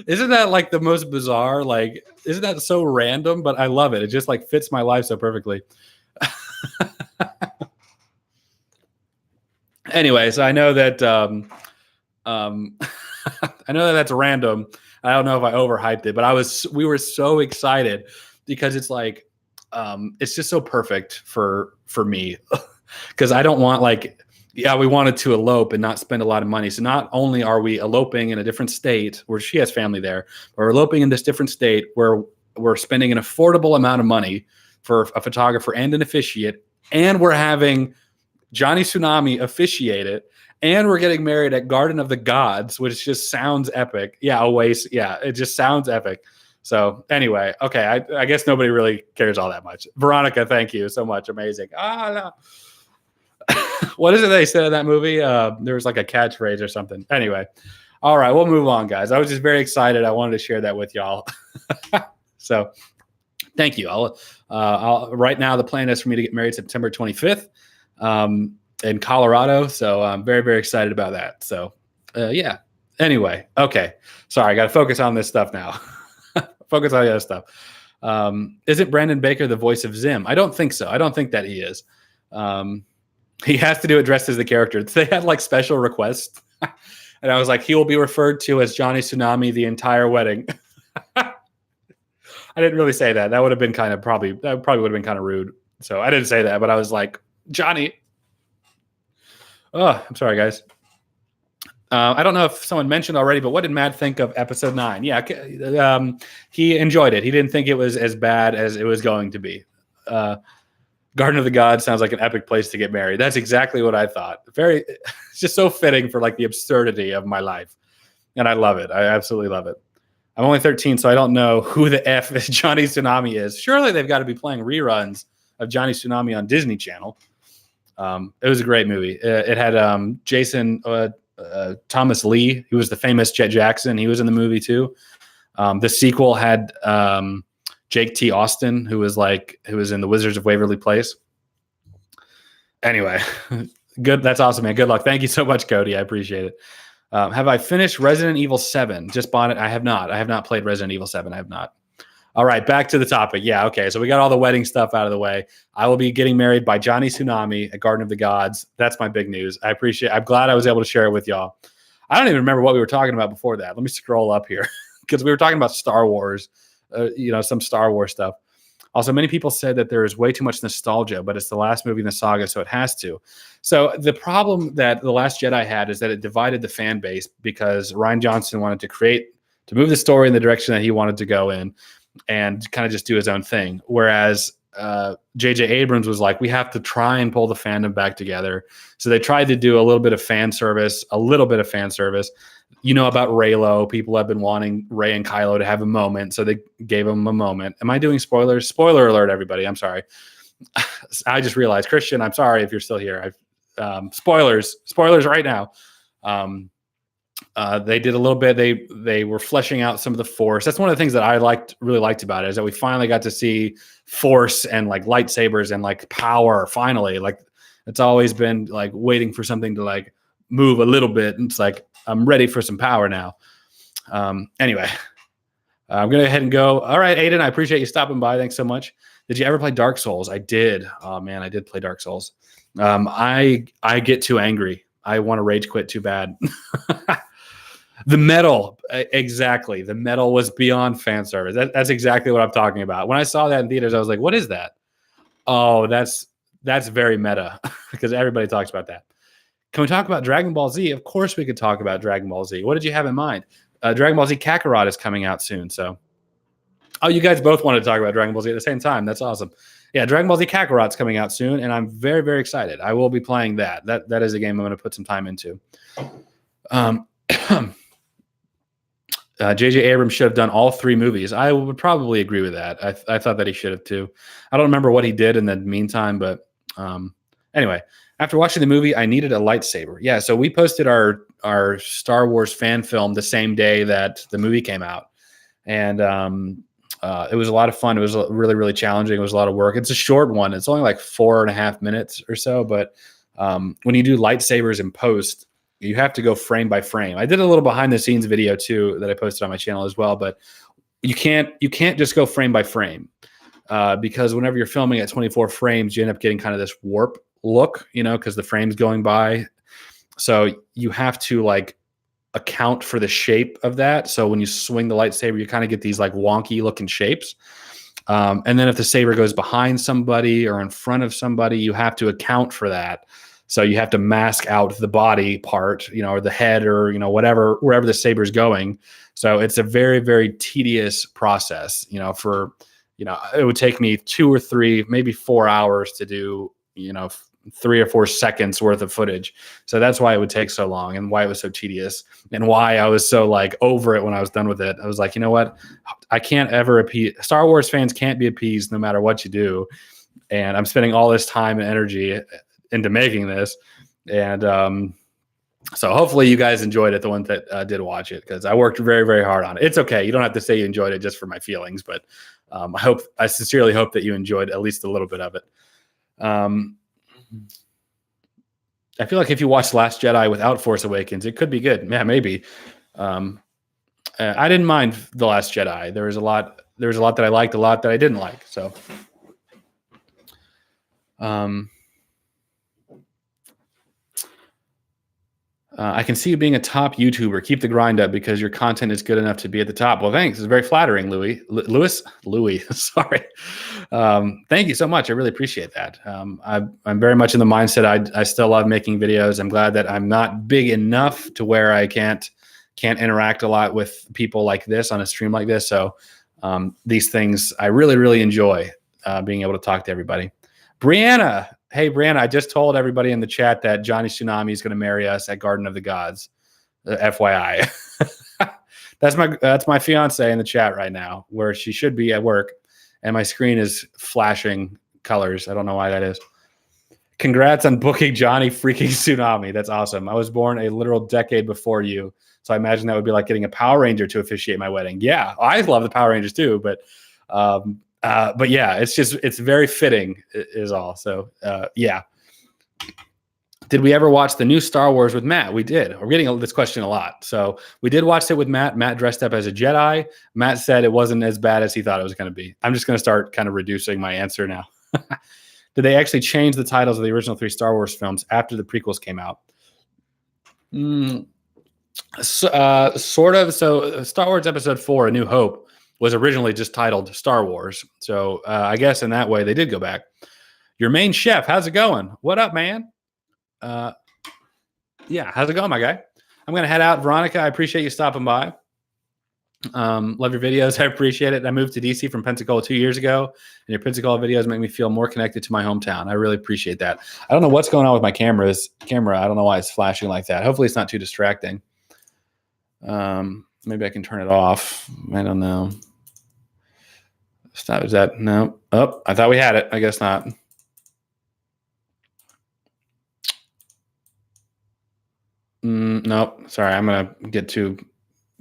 Isn't that like the most bizarre? Like, isn't that so random? But I love it. It just like fits my life so perfectly. Anyway, so I know that I know that that's random. I don't know if I overhyped it, but we were so excited because it's like it's just so perfect for me because I don't want we wanted to elope and not spend a lot of money. So not only are we eloping in a different state where she has family there, but we're eloping in this different state where we're spending an affordable amount of money for a photographer and an officiate, and we're having Johnny Tsunami officiate it, and we're getting married at Garden of the Gods, which just sounds epic. Yeah, Oasis. Yeah, it just sounds epic. So anyway, okay, I guess nobody really cares all that much. Veronica, thank you so much. Amazing. No. What is it they said in that movie? There was like a catchphrase or something. Anyway, all right, we'll move on, guys. I was just very excited. I wanted to share that with y'all. So thank you. I'll right now the plan is for me to get married September 25th in Colorado. So I'm very, very excited about that. So yeah. Anyway, okay. Sorry, I got to focus on this stuff now. Focus on the other stuff. Isn't Brandon Baker the voice of Zim? I don't think so. I don't think that he is. He has to do it dressed as the character. They had like special requests. And I was like, he will be referred to as Johnny Tsunami the entire wedding. I didn't really say that. That would have been probably would have been kind of rude. So I didn't say that, but I was like, Johnny. Oh, I'm sorry, guys. I don't know if someone mentioned already, but what did Matt think of episode 9? Yeah, he enjoyed it. He didn't think it was as bad as it was going to be. Garden of the Gods sounds like an epic place to get married. That's exactly what I thought. It's just so fitting for like the absurdity of my life. And I love it. I absolutely love it. I'm only 13, so I don't know who the F is Johnny Tsunami is. Surely they've got to be playing reruns of Johnny Tsunami on Disney Channel. It was a great movie. It had Jason Thomas Lee, who was the famous Jet Jackson. He was in the movie too. The sequel had Jake T. Austin, who was in the Wizards of Waverly Place. Anyway, good. That's awesome, man. Good luck. Thank you so much, Cody. I appreciate it. Have I finished Resident Evil 7? Just bought it. I have not. I have not played Resident Evil 7. I have not. All right, back to the topic. Yeah, okay. So we got all the wedding stuff out of the way. I will be getting married by Johnny Tsunami at Garden of the Gods. That's my big news. I'm glad I was able to share it with y'all. I don't even remember what we were talking about before that. Let me scroll up here because we were talking about Star Wars, some Star Wars stuff. Also, many people said that there is way too much nostalgia, but it's the last movie in the saga, so it has to. So the problem that The Last Jedi had is that it divided the fan base because Rian Johnson wanted to move the story in the direction that he wanted to go in and kind of just do his own thing. Whereas J.J. Abrams was like, we have to try and pull the fandom back together. So they tried to do a little bit of fan service. You know about Reylo. People have been wanting Rey and Kylo to have a moment, so they gave them a moment. Am I doing spoilers? Spoiler alert, everybody. I'm sorry. I just realized, Christian, I'm sorry if you're still here. Spoilers right now. They did a little bit. They were fleshing out some of the Force. That's one of the things that I really liked about it, is that we finally got to see Force and like lightsabers and like power. Finally, like it's always been like waiting for something to like move a little bit, and it's like I'm ready for some power now. Anyway, I'm gonna go ahead and go. All right, Aiden, I appreciate you stopping by. Thanks so much. Did you ever play Dark Souls? I did. Oh man, I did play Dark Souls. I get too angry. I want to rage quit too bad. The metal, exactly. The metal was beyond fan service. That's exactly what I'm talking about. When I saw that in theaters, I was like, what is that? Oh, that's very meta because everybody talks about that. Can we talk about Dragon Ball Z? Of course we could talk about Dragon Ball Z. What did you have in mind? Dragon Ball Z Kakarot is coming out soon. So, you guys both wanted to talk about Dragon Ball Z at the same time. That's awesome. Yeah, Dragon Ball Z Kakarot's coming out soon, and I'm very, very excited. I will be playing that. That is a game I'm going to put some time into. J.J. Abrams should have done all 3 movies. I would probably agree with that. I thought that he should have too. I don't remember what he did in the meantime, but anyway, After watching the movie, I needed a lightsaber. Yeah, so we posted our Star Wars fan film the same day that the movie came out, and it was a lot of fun. It was really, really challenging. It was a lot of work. It's a short one. It's only like 4.5 minutes or so, but when you do lightsabers in post, you have to go frame by frame. I did a little behind the scenes video too that I posted on my channel as well, but you can't just go frame by frame because whenever you're filming at 24 frames, you end up getting kind of this warp look, because the frame's going by. So you have to like account for the shape of that. So when you swing the lightsaber, you kind of get these like wonky looking shapes. And then if the saber goes behind somebody or in front of somebody, you have to account for that. So you have to mask out the body part, or the head or, whatever, wherever the saber's going. So it's a very, very tedious process, it would take me 2 or 3, maybe 4 hours to do, 3 or 4 seconds worth of footage. So that's why it would take so long and why it was so tedious and why I was so like over it when I was done with it. I was like, you know what? I can't ever appease. Star Wars fans can't be appeased no matter what you do. And I'm spending all this time and energy into making this. And so hopefully you guys enjoyed it, the ones that did watch it, because I worked very, very hard on it. It's okay. You don't have to say you enjoyed it just for my feelings, but I sincerely hope that you enjoyed at least a little bit of it. I feel like if you watch Last Jedi without Force Awakens, it could be good. Yeah, maybe. I didn't mind The Last Jedi. There was a lot that I liked, a lot that I didn't like. So, I can see you being a top YouTuber. Keep the grind up because your content is good enough to be at the top. Well, thanks. It's very flattering, Louis. Sorry. Thank you so much. I really appreciate that. I'm very much in the mindset. I still love making videos. I'm glad that I'm not big enough to where I can't interact a lot with people like this on a stream like this. So these things I really, really enjoy being able to talk to everybody. Brianna. Hey, Brianna, I just told everybody in the chat that Johnny Tsunami is going to marry us at Garden of the Gods. FYI. That's my fiance in the chat right now, where she should be at work, and my screen is flashing colors. I don't know why that is. Congrats on booking Johnny freaking Tsunami. That's awesome. I was born a literal decade before you, so I imagine that would be like getting a Power Ranger to officiate my wedding. Yeah, I love the Power Rangers too, but yeah, it's very fitting is all. So yeah. Did we ever watch the new Star Wars with Matt? We did. We're getting this question a lot. So we did watch it with Matt. Matt dressed up as a Jedi. Matt said it wasn't as bad as he thought it was going to be. I'm just going to start kind of reducing my answer now. Did they actually change the titles of the original 3 Star Wars films after the prequels came out? Sort of. So Star Wars Episode 4, A New Hope, was originally just titled Star Wars. So I guess in that way they did go back. Your main chef, how's it going? What up, man? Yeah, how's it going, my guy? I'm going to head out. Veronica, I appreciate you stopping by. Love your videos. I appreciate it. I moved to DC from Pensacola 2 years ago, and your Pensacola videos make me feel more connected to my hometown. I really appreciate that. I don't know what's going on with my camera. I don't know why it's flashing like that. Hopefully it's not too distracting. Maybe I can turn it off. I don't know. Stop. Is that no? Oh, I thought we had it. I guess not. Nope. Sorry, I'm gonna get too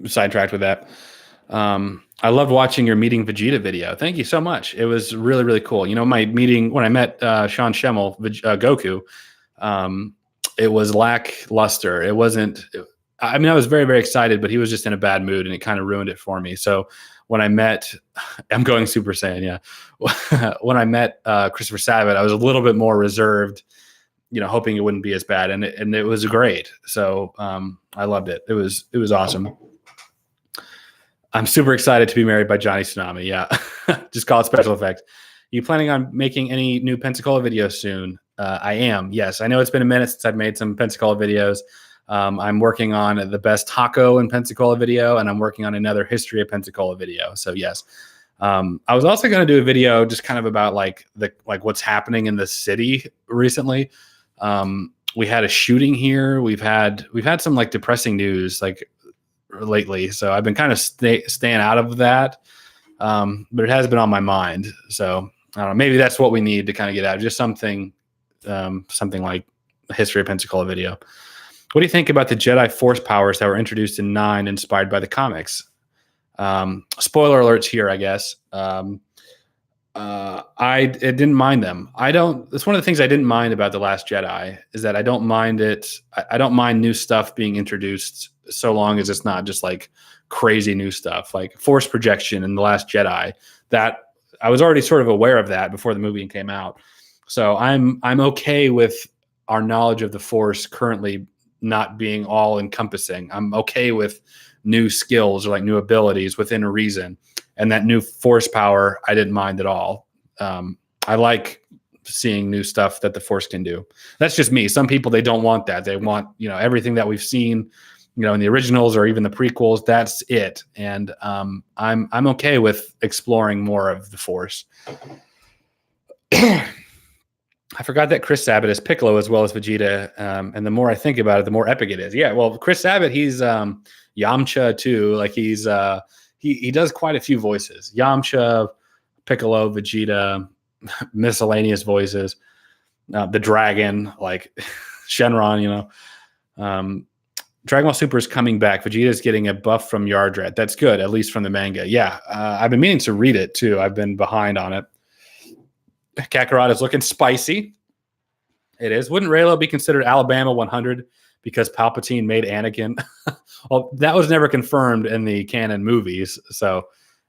sidetracked with that. I loved watching your meeting Vegeta video. Thank you so much. It was really, really cool. My meeting when I met Sean Schemmel, Goku, it was lackluster. It wasn't. I was very, very excited, but he was just in a bad mood, and it kind of ruined it for me. So when I met, I'm going Super Saiyan, yeah. When I met Christopher Sabat, I was a little bit more reserved, hoping it wouldn't be as bad, and it was great. So I loved it. It was awesome. I'm super excited to be married by Johnny Tsunami. Yeah, just call it special effects. You planning on making any new Pensacola videos soon? I am. Yes, I know it's been a minute since I've made some Pensacola videos. I'm working on the best taco in Pensacola video, and I'm working on another history of Pensacola video. So yes, I was also going to do a video just kind of about like what's happening in the city recently. We had a shooting here. We've had some like depressing news like lately. So I've been kind of staying out of that. But it has been on my mind. So I don't know, maybe that's what we need to kind of get out. Just something like History of Pensacola video. What do you think about the Jedi Force powers that were introduced in 9, inspired by the comics? Spoiler alerts here, I guess. I didn't mind them. That's one of the things I didn't mind about The Last Jedi, is that I don't mind it. I don't mind new stuff being introduced, so long as it's not just like crazy new stuff, like Force projection in The Last Jedi. That I was already sort of aware of that before the movie came out. So I'm okay with our knowledge of the Force currently not being all encompassing. I'm okay with new skills or like new abilities within a reason. And that new Force power, I didn't mind at all. I like seeing new stuff that the Force can do. That's just me. Some people, they don't want that. They want, everything that we've seen, in the originals or even the prequels. That's it. And I'm okay with exploring more of the Force. I forgot that Chris Sabat is Piccolo as well as Vegeta, and the more I think about it, the more epic it is. Yeah, well, Chris Sabat, he's Yamcha too. Like he's he does quite a few voices: Yamcha, Piccolo, Vegeta, miscellaneous voices, the dragon, like Shenron. Dragon Ball Super is coming back. Vegeta is getting a buff from Yardrat. That's good, at least from the manga. Yeah, I've been meaning to read it too. I've been behind on it. Kakarot is looking spicy. It is. Wouldn't Raylo be considered Alabama 100 because Palpatine made Anakin? Well, that was never confirmed in the canon movies. So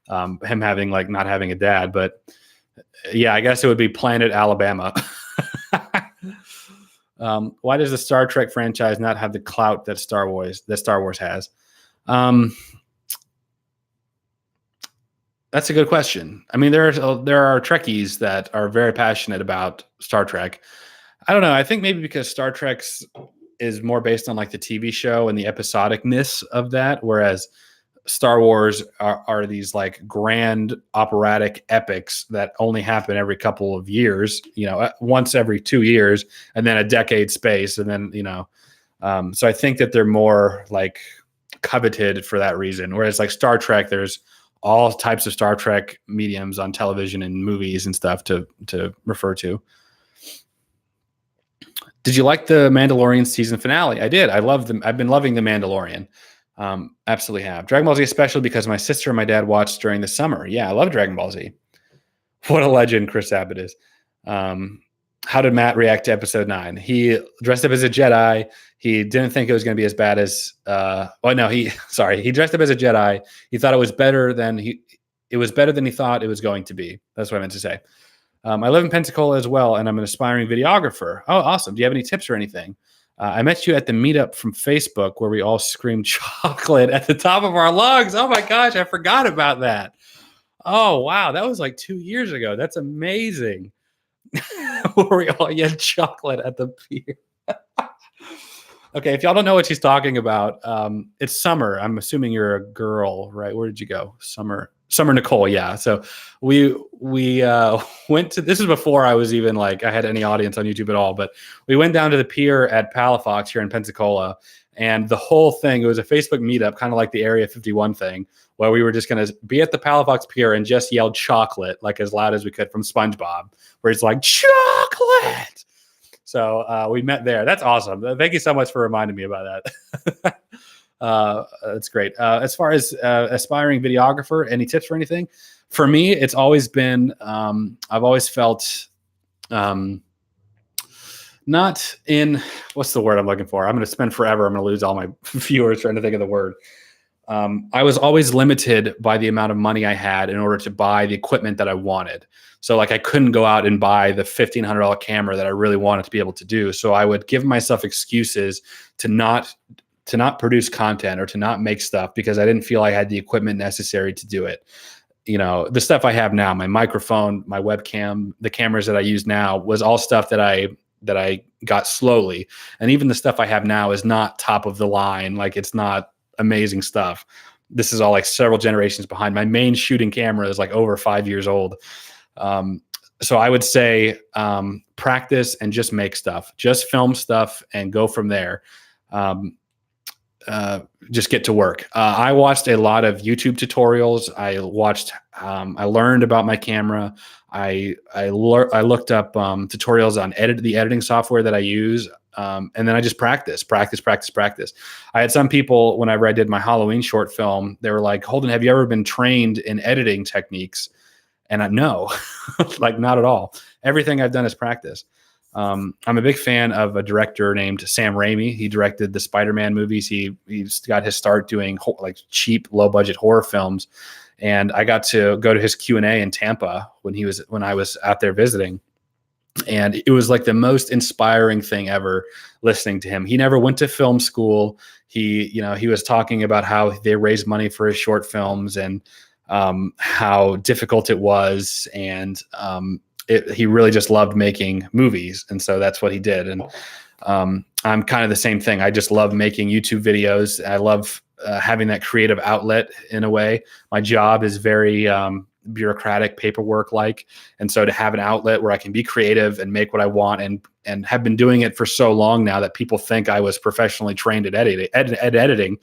him having not having a dad, but yeah, I guess it would be Planet Alabama. Why does the Star Trek franchise not have the clout that Star Wars has? That's a good question. I mean, there are Trekkies that are very passionate about Star Trek. I don't know. I think maybe because Star Trek is more based on like the TV show and the episodicness of that, whereas Star Wars are these like grand operatic epics that only happen every couple of years, once every 2 years, and then a decade space. And then, so I think that they're more like coveted for that reason. Whereas like Star Trek, there's all types of Star Trek mediums on television and movies and stuff to refer to. Did you like the Mandalorian season finale? I did. I love them. I've been loving the Mandalorian. Absolutely have. Dragon Ball Z, especially because my sister and my dad watched during the summer. Yeah, I love Dragon Ball Z. What a legend Chris Sabat is. How did Matt react to episode 9? He dressed up as a Jedi. He didn't think it was going to be as bad as he dressed up as a Jedi. He thought it was better than he thought it was going to be. That's what I meant to say. I live in Pensacola as well, and I'm an aspiring videographer. Oh, awesome. Do you have any tips or anything? I met you at the meetup from Facebook where we all screamed chocolate at the top of our lungs. Oh my gosh, I forgot about that. Oh, wow. That was like 2 years ago. That's amazing. Where we all yelled chocolate at the pier. Okay, if y'all don't know what she's talking about, it's Summer. I'm assuming you're a girl, right? Where did you go? Summer Nicole, yeah. So we went to, this is before I was even I had any audience on YouTube at all, but we went down to the pier at Palafox here in Pensacola, and the whole thing, it was a Facebook meetup, kind of like the Area 51 thing, where we were just going to be at the Palafox pier and just yelled chocolate as loud as we could from SpongeBob, where it's like chocolate. So we met there. That's awesome. Thank you so much for reminding me about that. That's great. As far as aspiring videographer, any tips or anything? For me, it's always been, I've always felt not in, what's the word I'm looking for? I'm going to spend forever. I'm going to lose all my viewers trying to think of the word. I was always limited by the amount of money I had in order to buy the equipment that I wanted. So I couldn't go out and buy the $1,500 camera that I really wanted to be able to do. So I would give myself excuses to not produce content or to not make stuff because I didn't feel I had the equipment necessary to do it. The stuff I have now, my microphone, my webcam, the cameras that I use now was all stuff that I got slowly. And even the stuff I have now is not top of the line. It's not amazing stuff. This is all several generations behind. My main shooting camera is over 5 years old. So I would say practice and just make stuff, just film stuff and go from there. just get to work. I watched a lot of YouTube tutorials. I learned about my camera. I looked up tutorials on the editing software that I use. And then I just practice. I had some people, whenever I did my Halloween short film, they were like, Holden, have you ever been trained in editing techniques? And no, like not at all. Everything I've done is practice. I'm a big fan of a director named Sam Raimi. He directed the Spider-Man movies. He's got his start doing like cheap, low-budget horror films. And I got to go to his Q&A in Tampa when I was out there visiting. And it was like the most inspiring thing ever listening to him. He never went to film school. He was talking about how they raised money for his short films and how difficult it was. And he really just loved making movies. And so that's what he did. And I'm kind of the same thing. I just love making YouTube videos. I love having that creative outlet in a way. My job is very bureaucratic, paperwork-like. And so to have an outlet where I can be creative and make what I want and have been doing it for so long now that people think I was professionally trained at editing,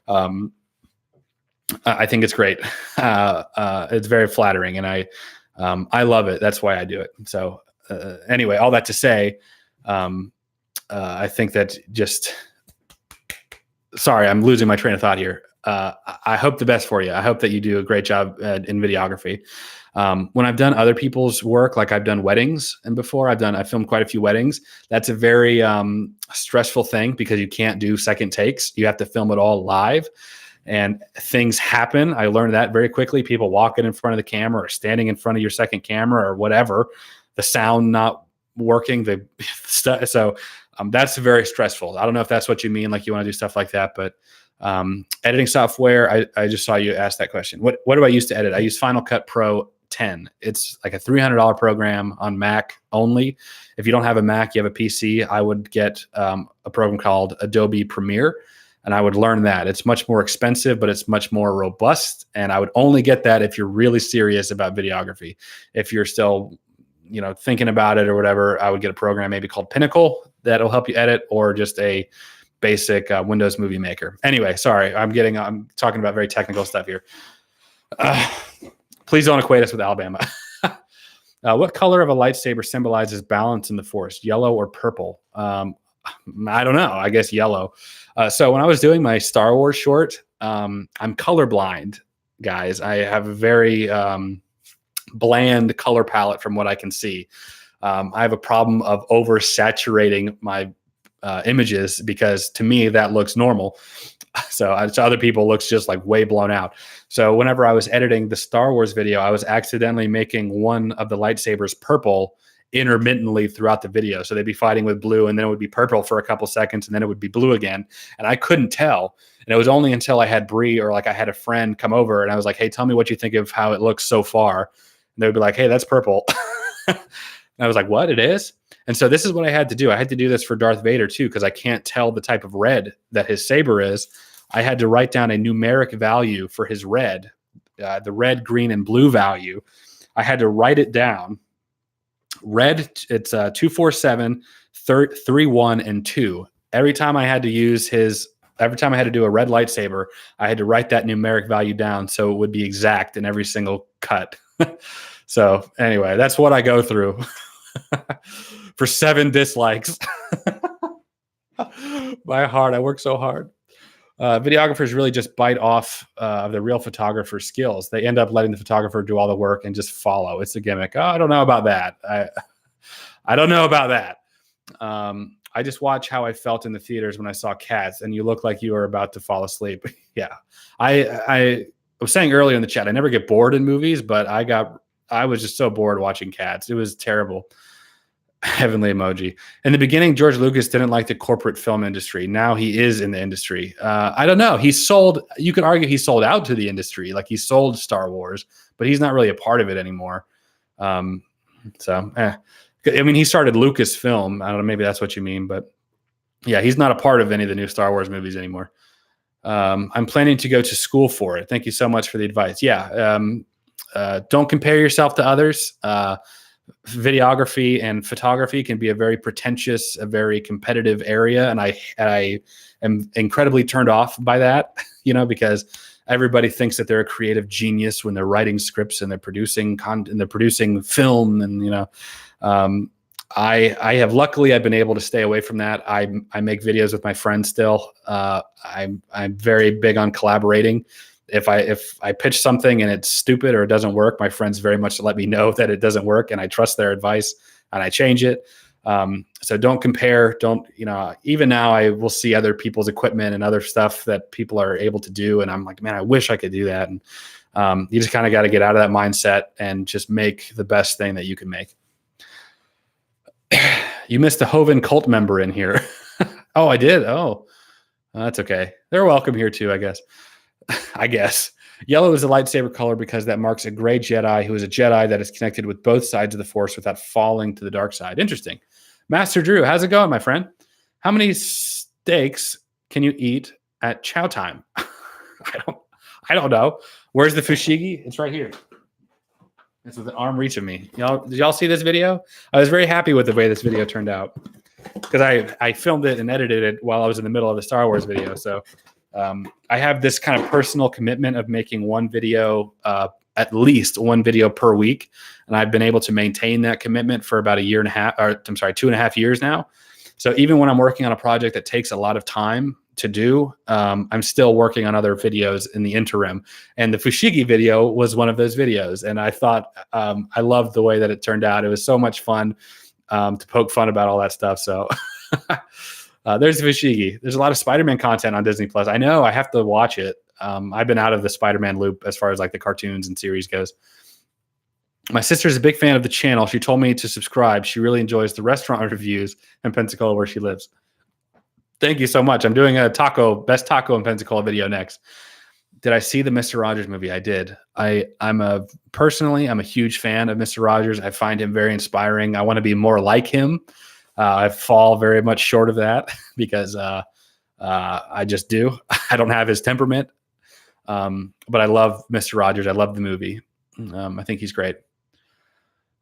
I think it's great. It's very flattering, and I love it. That's why I do it. So anyway, all that to say, I think that sorry, I'm losing my train of thought here. I hope the best for you. I hope that you do a great job in videography. When I've done other people's work, like I've done weddings and before I filmed quite a few weddings. That's a very stressful thing because you can't do second takes. You have to film it all live. And things happen. I learned that very quickly. People walking in front of the camera or standing in front of your second camera or whatever, the sound not working, so that's very stressful. I don't know if that's what you mean, like you want to do stuff like that, but editing software, I just saw you ask that question. What do I use to edit? I use Final Cut Pro 10. It's like a $300 program on Mac only. If you don't have a Mac, you have a PC, I would get a program called Adobe Premiere. And I would learn that. It's much more expensive, but it's much more robust. And I would only get that if you're really serious about videography. If you're still, thinking about it or whatever, I would get a program maybe called Pinnacle that'll help you edit, or just a basic Windows Movie Maker. Anyway, sorry, I'm talking about very technical stuff here. Please don't equate us with Alabama. What color of a lightsaber symbolizes balance in the Force, yellow or purple? I don't know. I guess yellow. So when I was doing my Star Wars short, I'm colorblind, guys. I have a very bland color palette from what I can see. I have a problem of oversaturating my images because to me that looks normal. So to other people looks just like way blown out. So whenever I was editing the Star Wars video, I was accidentally making one of the lightsabers purple intermittently throughout the video. So they'd be fighting with blue and then it would be purple for a couple seconds and then it would be blue again. And I couldn't tell. And it was only until I had Bree or like I had a friend come over and I was like, hey, tell me what you think of how it looks so far. And they would be like, hey, that's purple. And I was like, what? It is? And so this is what I had to do. I had to do this for Darth Vader too, because I can't tell the type of red that his saber is. I had to write down a numeric value for his red, the red, green, and blue value. I had to write it down. Red, it's 247, 31, and 2. Every time I had to do a red lightsaber, I had to write that numeric value down so it would be exact in every single cut. So anyway, that's what I go through for 7 dislikes. My heart, I work so hard. Videographers really just bite off of the real photographer's skills. They end up letting the photographer do all the work and just follow. It's a gimmick. Oh, I don't know about that. I don't know about that. I just watch how I felt in the theaters when I saw Cats, and you look like you were about to fall asleep. Yeah, I was saying earlier in the chat, I never get bored in movies, but I was just so bored watching Cats. It was terrible. Heavenly emoji. In the beginning, George Lucas didn't like the corporate film industry. Now he is in the industry. I don't know. You could argue he sold out to the industry. Like he sold Star Wars, but he's not really a part of it anymore. I mean, he started Lucasfilm. I don't know. Maybe that's what you mean, but yeah, he's not a part of any of the new Star Wars movies anymore. I'm planning to go to school for it. Thank you so much for the advice. Yeah. Don't compare yourself to others. videography and photography can be a very pretentious, a very competitive area, and I am incredibly turned off by that, because everybody thinks that they're a creative genius when they're writing scripts and they're producing content and they're producing film, and I have luckily I've been able to stay away from that. I make videos with my friends still. I'm very big on collaborating. If I pitch something and it's stupid or it doesn't work, my friends very much let me know that it doesn't work, and I trust their advice and I change it. So don't compare. Even now I will see other people's equipment and other stuff that people are able to do, and I'm like, man, I wish I could do that. And you just kind of got to get out of that mindset and just make the best thing that you can make. You missed a Hovind cult member in here. Oh, I did. Oh, that's okay. They're welcome here too, I guess. Yellow is a lightsaber color because that marks a gray Jedi who is a Jedi that is connected with both sides of the Force without falling to the dark side. Interesting. Master Drew, how's it going, my friend? How many steaks can you eat at chow time? I don't know. Where's the fushigi? It's right here. It's with an arm reach of me. Did y'all see this video? I was very happy with the way this video turned out because I filmed it and edited it while I was in the middle of the Star Wars video. So I have this kind of personal commitment of making one video, at least one video per week. And I've been able to maintain that commitment for about 2.5 years now. So even when I'm working on a project that takes a lot of time to do, I'm still working on other videos in the interim. And the fushigi video was one of those videos. And I thought, I loved the way that it turned out. It was so much fun to poke fun about all that stuff. So there's the fushigi. There's a lot of Spider-Man content on Disney Plus. I know, I have to watch it. I've been out of the Spider-Man loop as far as like the cartoons and series goes. My sister's a big fan of the channel. She told me to subscribe. She really enjoys the restaurant reviews in Pensacola where she lives. Thank you so much. I'm doing a best taco in Pensacola video next. Did I see the Mr. Rogers movie? I did. I'm a huge fan of Mr. Rogers. I find him very inspiring. I want to be more like him. I fall very much short of that because I just do. I don't have his temperament. But I love Mr. Rogers. I love the movie. I think he's great.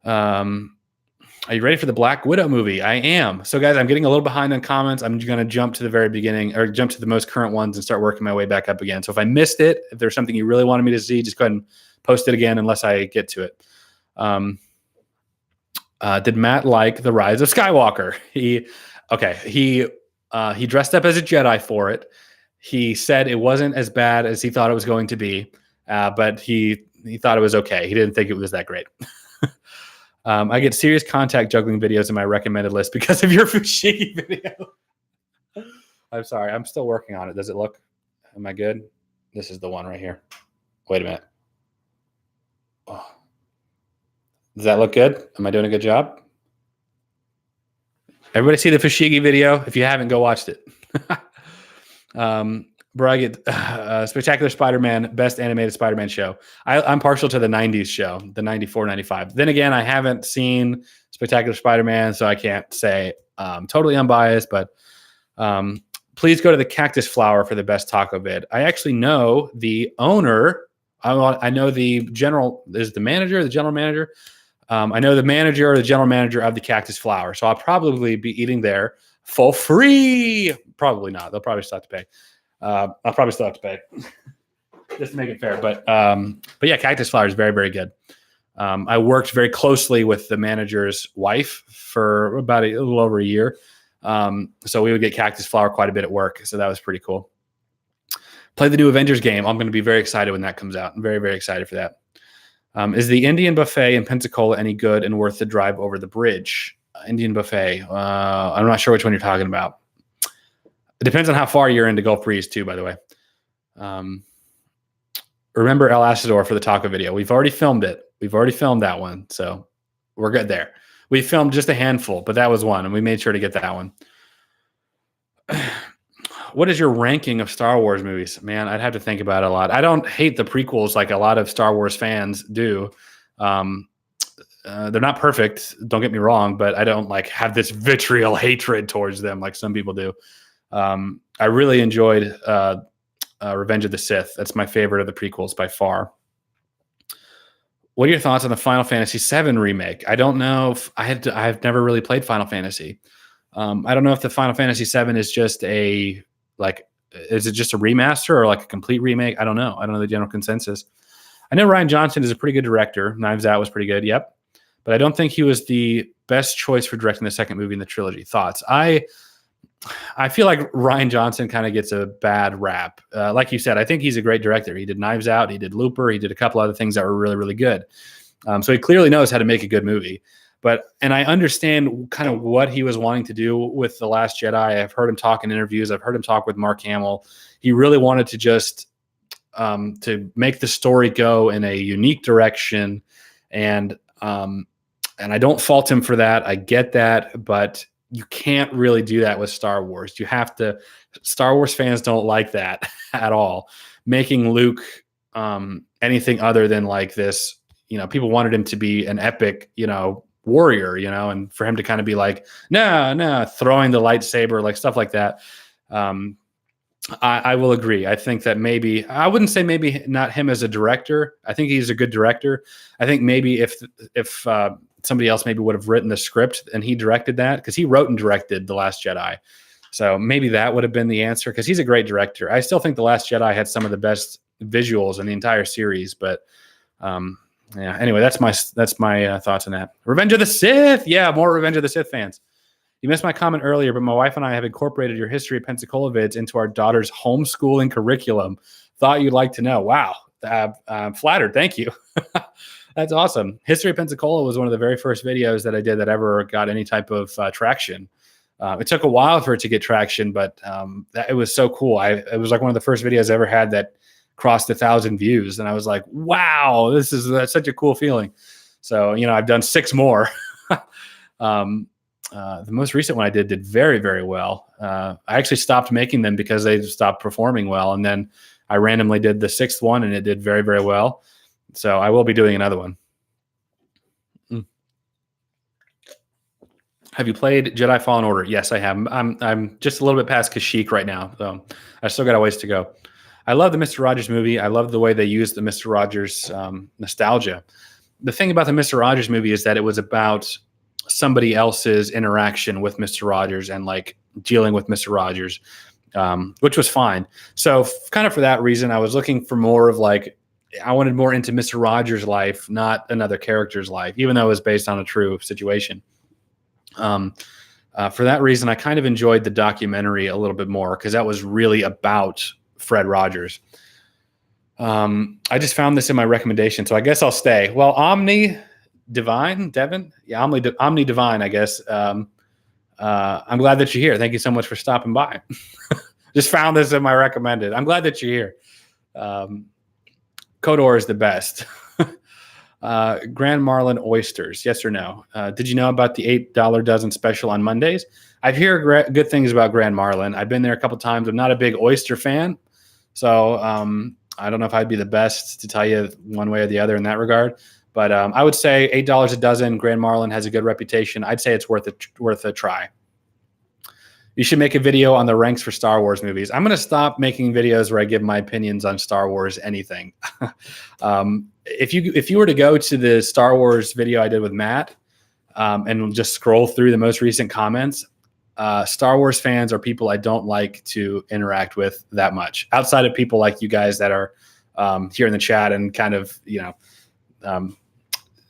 Are you ready for the Black Widow movie? I am. So guys, I'm getting a little behind on comments. I'm going to jump to the very beginning or jump to the most current ones and start working my way back up again. So if I missed it, if there's something you really wanted me to see, just go ahead and post it again unless I get to it. Did Matt like The Rise of Skywalker? He dressed up as a Jedi for it. He said it wasn't as bad as he thought it was going to be, but he thought it was okay. He didn't think it was that great. I get serious contact juggling videos in my recommended list because of your fushigi video. I'm sorry. I'm still working on it. Does it look? Am I good? This is the one right here. Wait a minute. Oh. Does that look good? Am I doing a good job? Everybody see the fushigi video? If you haven't, go watch it. Braggett, Spectacular Spider-Man, best animated Spider-Man show. I'm partial to the 90s show, the 94, 95. Then again, I haven't seen Spectacular Spider-Man, so I can't say totally unbiased, but please go to the Cactus Flower for the best taco vid. I actually know the owner. I know the general, is the manager, the general manager. I know the manager or the general manager of the Cactus Flower, so I'll probably be eating there for free. Probably not. They'll probably still have to pay. I'll probably still have to pay just to make it fair. But yeah, Cactus Flower is very, very good. I worked very closely with the manager's wife for about a little over a year. So we would get Cactus Flower quite a bit at work. So that was pretty cool. Play the new Avengers game. I'm going to be very excited when that comes out. I'm very, very excited for that. Is the Indian buffet in Pensacola any good and worth the drive over the bridge? Indian buffet. I'm not sure which one you're talking about. It depends on how far you're into Gulf Breeze too, by the way. Remember El Asador for the taco video. We've already filmed it. We've already filmed that one. So we're good there. We filmed just a handful, but that was one. And we made sure to get that one. What is your ranking of Star Wars movies? Man, I'd have to think about it a lot. I don't hate the prequels like a lot of Star Wars fans do. They're not perfect. Don't get me wrong, but I don't like have this vitriol hatred towards them like some people do. I really enjoyed Revenge of the Sith. That's my favorite of the prequels by far. What are your thoughts on the Final Fantasy VII remake? I don't know if I've never really played Final Fantasy. I don't know if the Final Fantasy VII is just is it just a remaster or like a complete remake? I don't know. I don't know the general consensus. I know Rian Johnson is a pretty good director. Knives Out was pretty good. Yep. But I don't think he was the best choice for directing the second movie in the trilogy. Thoughts? I feel like Rian Johnson kind of gets a bad rap. Like you said, I think he's a great director. He did Knives Out. He did Looper. He did a couple other things that were really, really good. So he clearly knows how to make a good movie. And I understand kind of what he was wanting to do with The Last Jedi. I've heard him talk in interviews. I've heard him talk with Mark Hamill. He really wanted to just to make the story go in a unique direction. And I don't fault him for that. I get that, but you can't really do that with Star Wars. Star Wars fans don't like that at all. Making Luke anything other than like this, people wanted him to be an epic, warrior, and for him to kind of be like, no, throwing the lightsaber, like stuff like that. I will agree. I think that I wouldn't say maybe not him as a director. I think he's a good director. I think maybe if somebody else maybe would have written the script and he directed that, because he wrote and directed The Last Jedi. So maybe that would have been the answer, because he's a great director. I still think The Last Jedi had some of the best visuals in the entire series, but yeah. Anyway, that's my thoughts on that. Revenge of the Sith. Yeah, more Revenge of the Sith fans. You missed my comment earlier, but my wife and I have incorporated your History of Pensacola vids into our daughter's homeschooling curriculum. Thought you'd like to know. Wow. I'm flattered. Thank you. That's awesome. History of Pensacola was one of the very first videos that I did that ever got any type of traction. It took a while for it to get traction, but it was so cool. It was like one of the first videos I ever had that crossed 1,000 views. And I was like, wow, that's such a cool feeling. So, I've done 6 more. The most recent one I did very, very well. I actually stopped making them because they stopped performing well. And then I randomly did the 6th one and it did very, very well. So I will be doing another one. Have you played Jedi Fallen Order? Yes, I have. I'm just a little bit past Kashyyyk right now, so I still got a ways to go. I love the Mr. Rogers movie. I love the way they used the Mr. Rogers nostalgia. The thing about the Mr. Rogers movie is that it was about somebody else's interaction with Mr. Rogers and like dealing with Mr. Rogers, which was fine. So kind of for that reason, I was looking for more of like, I wanted more into Mr. Rogers' life, not another character's life, even though it was based on a true situation. For that reason, I kind of enjoyed the documentary a little bit more because that was really about Fred Rogers. I just found this in my recommendation, so I guess I'll stay. Well, Omni Divine, Devin? Yeah, Omni Divine, I guess. I'm glad that you're here. Thank you so much for stopping by. Just found this in my recommended. I'm glad that you're here. Kodor is the best. Grand Marlin oysters, yes or no? Did you know about the $8 dozen special on Mondays? I hear good things about Grand Marlin. I've been there a couple times. I'm not a big oyster fan, so I don't know if I'd be the best to tell you one way or the other in that regard. But I would say $8 a dozen. Grand Marlin has a good reputation. I'd say it's worth a try. You should make a video on the ranks for Star Wars movies. I'm going to stop making videos where I give my opinions on Star Wars anything. If you were to go to the Star Wars video I did with Matt and just scroll through the most recent comments, Star Wars fans are people I don't like to interact with that much, outside of people like you guys that are here in the chat and kind of,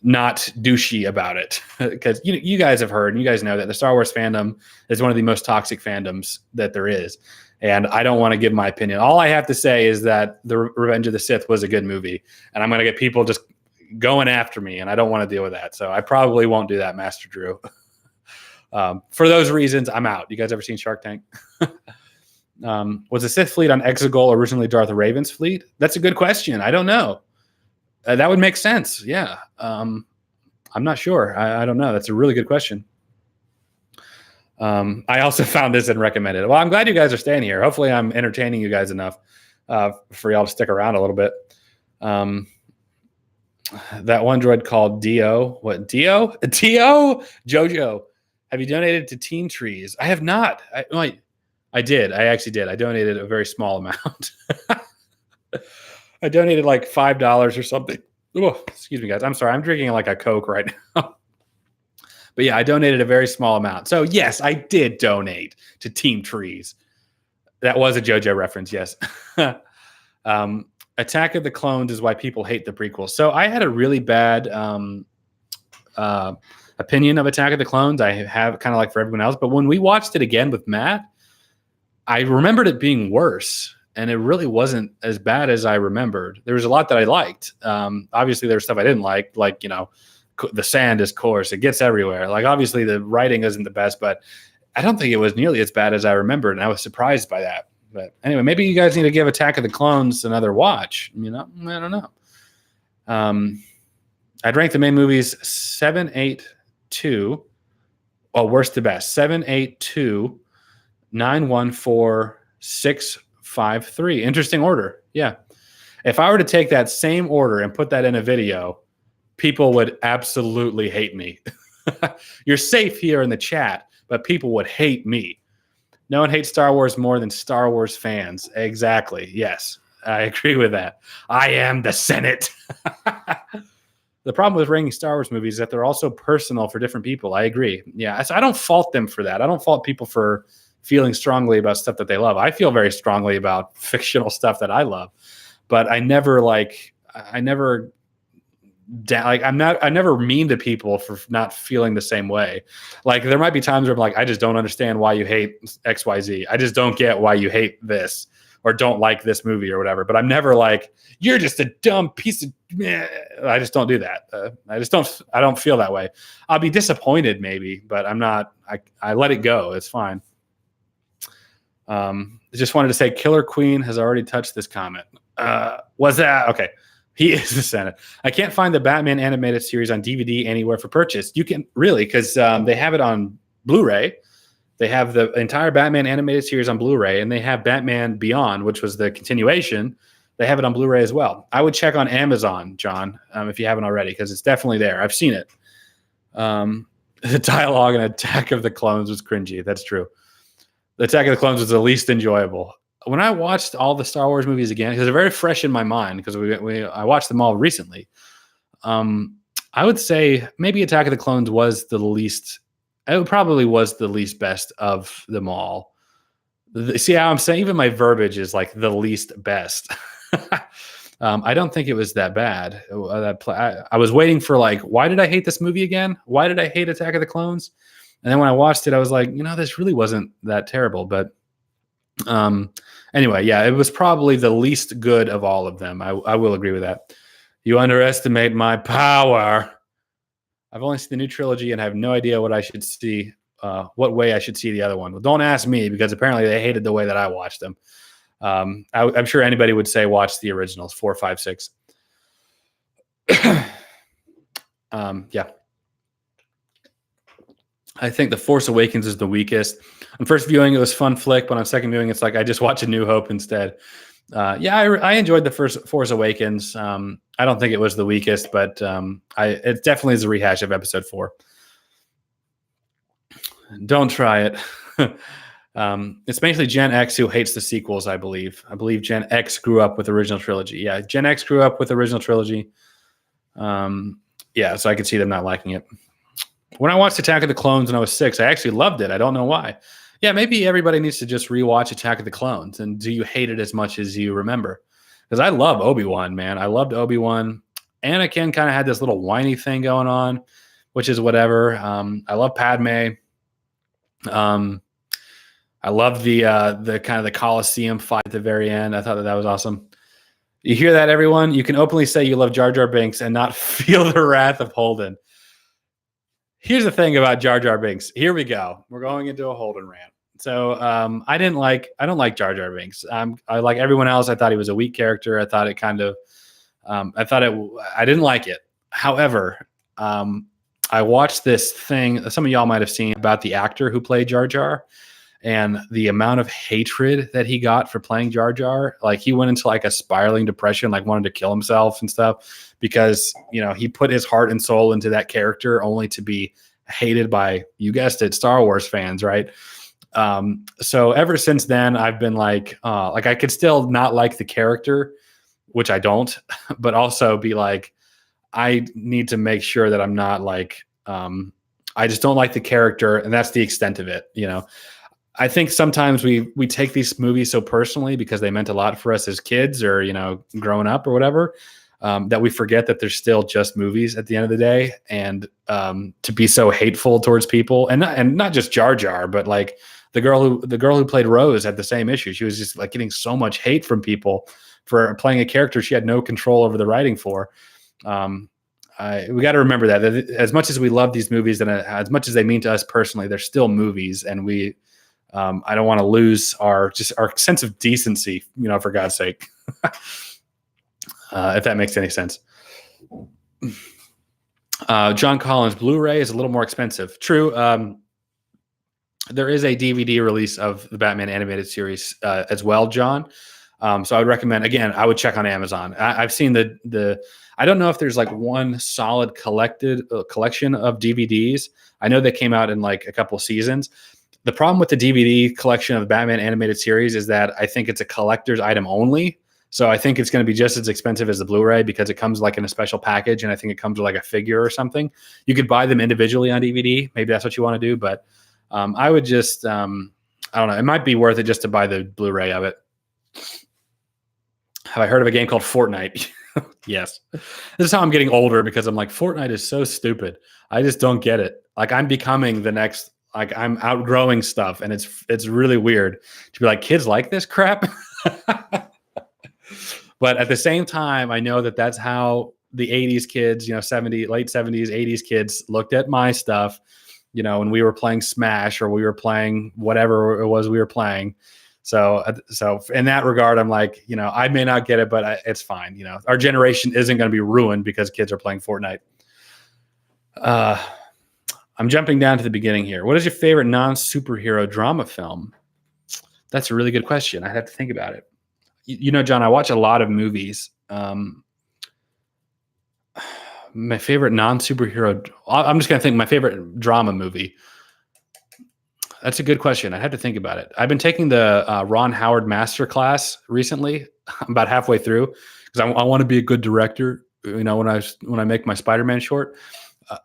not douchey about it, because you guys have heard and you guys know that the Star Wars fandom is one of the most toxic fandoms that there is. And I don't want to give my opinion. All I have to say is that The Revenge of the Sith was a good movie, and I'm going to get people just going after me, and I don't want to deal with that. So I probably won't do that, Master Drew. For those reasons, I'm out. You guys ever seen Shark Tank? Was the Sith fleet on Exegol originally Darth Raven's fleet? That's a good question. I don't know. That would make sense. Yeah. I'm not sure. I don't know. That's a really good question. I also found this and recommended. Well, I'm glad you guys are staying here. Hopefully I'm entertaining you guys enough for y'all to stick around a little bit. That one droid called Dio. What? Dio? Jojo. Have you donated to Teen Trees? I have not. I did. I actually did. I donated a very small amount. I donated like $5 or something Oh, excuse me, guys. I'm sorry. I'm drinking like a Coke right now. But yeah, I donated a very small amount. So yes, I did donate to Team Trees. That was a JoJo reference, yes. Attack of the Clones is why people hate the prequels. So I had a really bad opinion of Attack of the Clones. I have kind of like for everyone else. But when we watched it again with Matt, I remembered it being worse. And it really wasn't as bad as I remembered. There was a lot that I liked. Obviously, there was stuff I didn't like, the sand is coarse. It gets everywhere. Like, obviously, the writing isn't the best, but I don't think it was nearly as bad as I remembered. And I was surprised by that. But anyway, maybe you guys need to give Attack of the Clones another watch. I don't know. I'd rank the main movies 7, 8, 2. Well, worst to best. 7, 8, 2, 9, 1, 4, 6, 5, 3. Interesting order. Yeah. If I were to take that same order and put that in a video, people would absolutely hate me. You're safe here in the chat, but people would hate me. No one hates Star Wars more than Star Wars fans. Exactly. Yes, I agree with that. I am the Senate. The problem with ranking Star Wars movies is that they're also personal for different people. I agree. Yeah, so I don't fault them for that. I don't fault people for feeling strongly about stuff that they love. I feel very strongly about fictional stuff that I love, but I never mean to people for not feeling the same way. Like, there might be times where I'm like, I just don't understand why you hate XYZ. I just don't get why you hate this or don't like this movie or whatever. But I'm never like, you're just a dumb piece of meh. I just don't do that. I don't feel that way. I'll be disappointed maybe, but I'm not, I let it go. It's fine. I just wanted to say Killer Queen has already touched this comment. Was that okay? He is the Senate. I can't find the Batman animated series on DVD anywhere for purchase. You can really, because they have it on Blu-ray. They have the entire Batman animated series on Blu-ray, and they have Batman Beyond, which was the continuation. They have it on Blu-ray as well. I would check on Amazon, John, if you haven't already, because it's definitely there. I've seen it. The dialogue in Attack of the Clones was cringy. That's true. The Attack of the Clones was the least enjoyable. When I watched all the Star Wars movies again, because they're very fresh in my mind, because I watched them all recently, I would say maybe Attack of the Clones was the least. It probably was the least best of them all. See how I'm saying? Even my verbiage is like the least best. I don't think it was that bad. I was waiting for why did I hate this movie again? Why did I hate Attack of the Clones? And then when I watched it, I was like, this really wasn't that terrible. But anyway, yeah, it was probably the least good of all of them. I will agree with that. You underestimate my power. I've only seen the new trilogy and have no idea what I should see, what way I should see the other one. Well, don't ask me, because apparently they hated the way that I watched them. I'm sure anybody would say watch the originals, 4, 5, 6. Yeah. I think The Force Awakens is the weakest. On first viewing, it was fun flick, but on second viewing, it's like I just watch A New Hope instead. I enjoyed the first Force Awakens. I don't think it was the weakest, but it definitely is a rehash of Episode 4. Don't try it. It's mainly Gen X who hates the sequels, I believe. I believe Gen X grew up with original trilogy. Yeah, Gen X grew up with original trilogy. Yeah, so I could see them not liking it. When I watched Attack of the Clones when I was 6, I actually loved it. I don't know why. Yeah, maybe everybody needs to just rewatch Attack of the Clones. And do you hate it as much as you remember? Because I love Obi-Wan, man. I loved Obi-Wan. Anakin kind of had this little whiny thing going on, which is whatever. I love Padme. I love the kind of the Coliseum fight at the very end. I thought that was awesome. You hear that, everyone? You can openly say you love Jar Jar Binks and not feel the wrath of Holden. Here's the thing about Jar Jar Binks. Here we go. We're going into a Holden rant. So I don't like Jar Jar Binks. I like everyone else. I thought he was a weak character. I thought it kind of, I didn't like it. However, I watched this thing, some of y'all might have seen, about the actor who played Jar Jar and the amount of hatred that he got for playing Jar Jar. Like, he went into like a spiraling depression, like wanted to kill himself and stuff because, he put his heart and soul into that character only to be hated by, you guessed it, Star Wars fans, right? So ever since then, I've been like I could still not like the character, which I don't, but also be like, I need to make sure that I'm not like, I just don't like the character, and that's the extent of it. I think sometimes we take these movies so personally because they meant a lot for us as kids or, growing up or whatever, that we forget that they're still just movies at the end of the day. And to be so hateful towards people, and not just Jar Jar, but like the girl who played Rose had the same issue. She was just like getting so much hate from people for playing a character she had no control over the writing for. We got to remember that as much as we love these movies and as much as they mean to us personally, they're still movies, and I don't want to lose our sense of decency, for God's sake, if that makes any sense. John Collins, Blu-ray is a little more expensive. True. There is a DVD release of the Batman animated series as well, John. So I would recommend, again, I would check on Amazon. I've seen I don't know if there's like one solid collection of DVDs. I know they came out in like a couple seasons. The problem with the DVD collection of the Batman animated series is that I think it's a collector's item only. So I think it's going to be just as expensive as the Blu-ray because it comes like in a special package, and I think it comes with like a figure or something. You could buy them individually on DVD. Maybe that's what you want to do, but I would just, I don't know. It might be worth it just to buy the Blu-ray of it. Have I heard of a game called Fortnite? Yes. This is how I'm getting older, because I'm like, Fortnite is so stupid. I just don't get it. Like, I'm becoming the next, like, I'm outgrowing stuff, and it's really weird to be like, kids like this crap. But at the same time, I know that that's how the 80s kids, late 70s, 80s kids looked at my stuff, when we were playing Smash or we were playing whatever it was we were playing. So in that regard, I'm like, I may not get it, but it's fine. Our generation isn't going to be ruined because kids are playing Fortnite. I'm jumping down to the beginning here. What is your favorite non-superhero drama film? That's a really good question. I have to think about it. John, I watch a lot of movies. My favorite non-superhero, I'm just going to think my favorite drama movie. That's a good question. I had to think about it. I've been taking the Ron Howard masterclass recently. I'm about halfway through because I want to be a good director. When I make my Spider-Man short.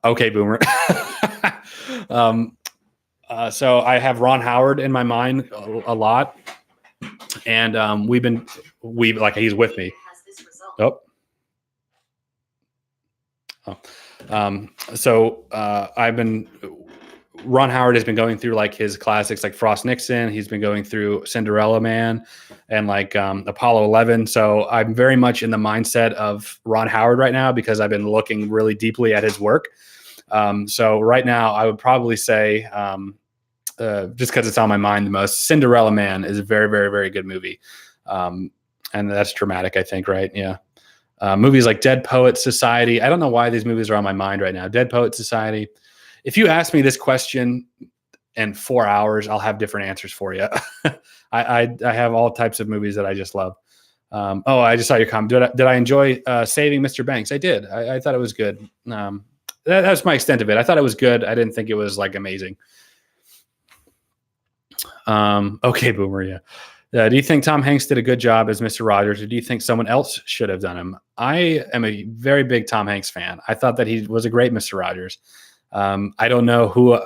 Okay, Boomer. So I have Ron Howard in my mind a lot, and he's with me. Ron Howard has been going through like his classics like Frost Nixon. He's been going through Cinderella Man and like Apollo 11. So I'm very much in the mindset of Ron Howard right now because I've been looking really deeply at his work. So right now I would probably say, just because it's on my mind the most, Cinderella Man is a very, very, very good movie. And that's dramatic, I think, right? Yeah. Movies like Dead Poet Society. I don't know why these movies are on my mind right now. Dead Poet Society. If you ask me this question in 4 hours, I'll have different answers for you. I have all types of movies that I just love. I just saw your comment. Did I enjoy Saving Mr. Banks? I did. I thought it was good. That's my extent of it. I thought it was good. I didn't think it was like amazing. Okay, Boomer. Yeah. Do you think Tom Hanks did a good job as Mr. Rogers, or do you think someone else should have done him? I am a very big Tom Hanks fan. I thought that he was a great Mr. Rogers. I don't know who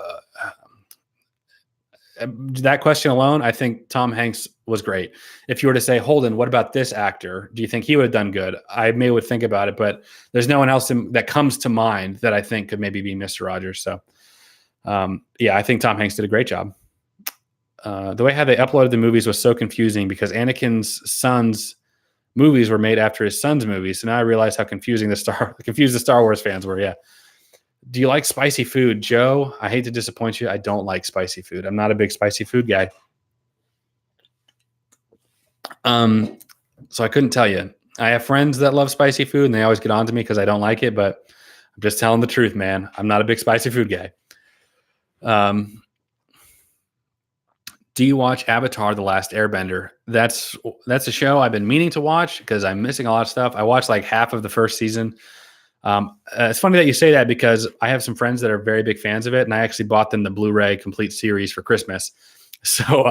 that question alone. I think Tom Hanks was great. If you were to say, Holden, what about this actor? Do you think he would have done good? I would think about it, but there's no one else that comes to mind that I think could maybe be Mr. Rogers. So, I think Tom Hanks did a great job. The way how they uploaded the movies was so confusing because Anakin's son's movies were made after his son's movies. So now I realize how confused the Star Wars fans were. Yeah. Do you like spicy food, Joe? I hate to disappoint you. I don't like spicy food. I'm not a big spicy food guy. So I couldn't tell you. I have friends that love spicy food, and they always get on to me because I don't like it, but I'm just telling the truth, man. I'm not a big spicy food guy. Do you watch Avatar: The Last Airbender? That's a show I've been meaning to watch because I'm missing a lot of stuff. I watched like half of the first season. It's funny that you say that because I have some friends that are very big fans of it, and I actually bought them the Blu-ray complete series for Christmas. So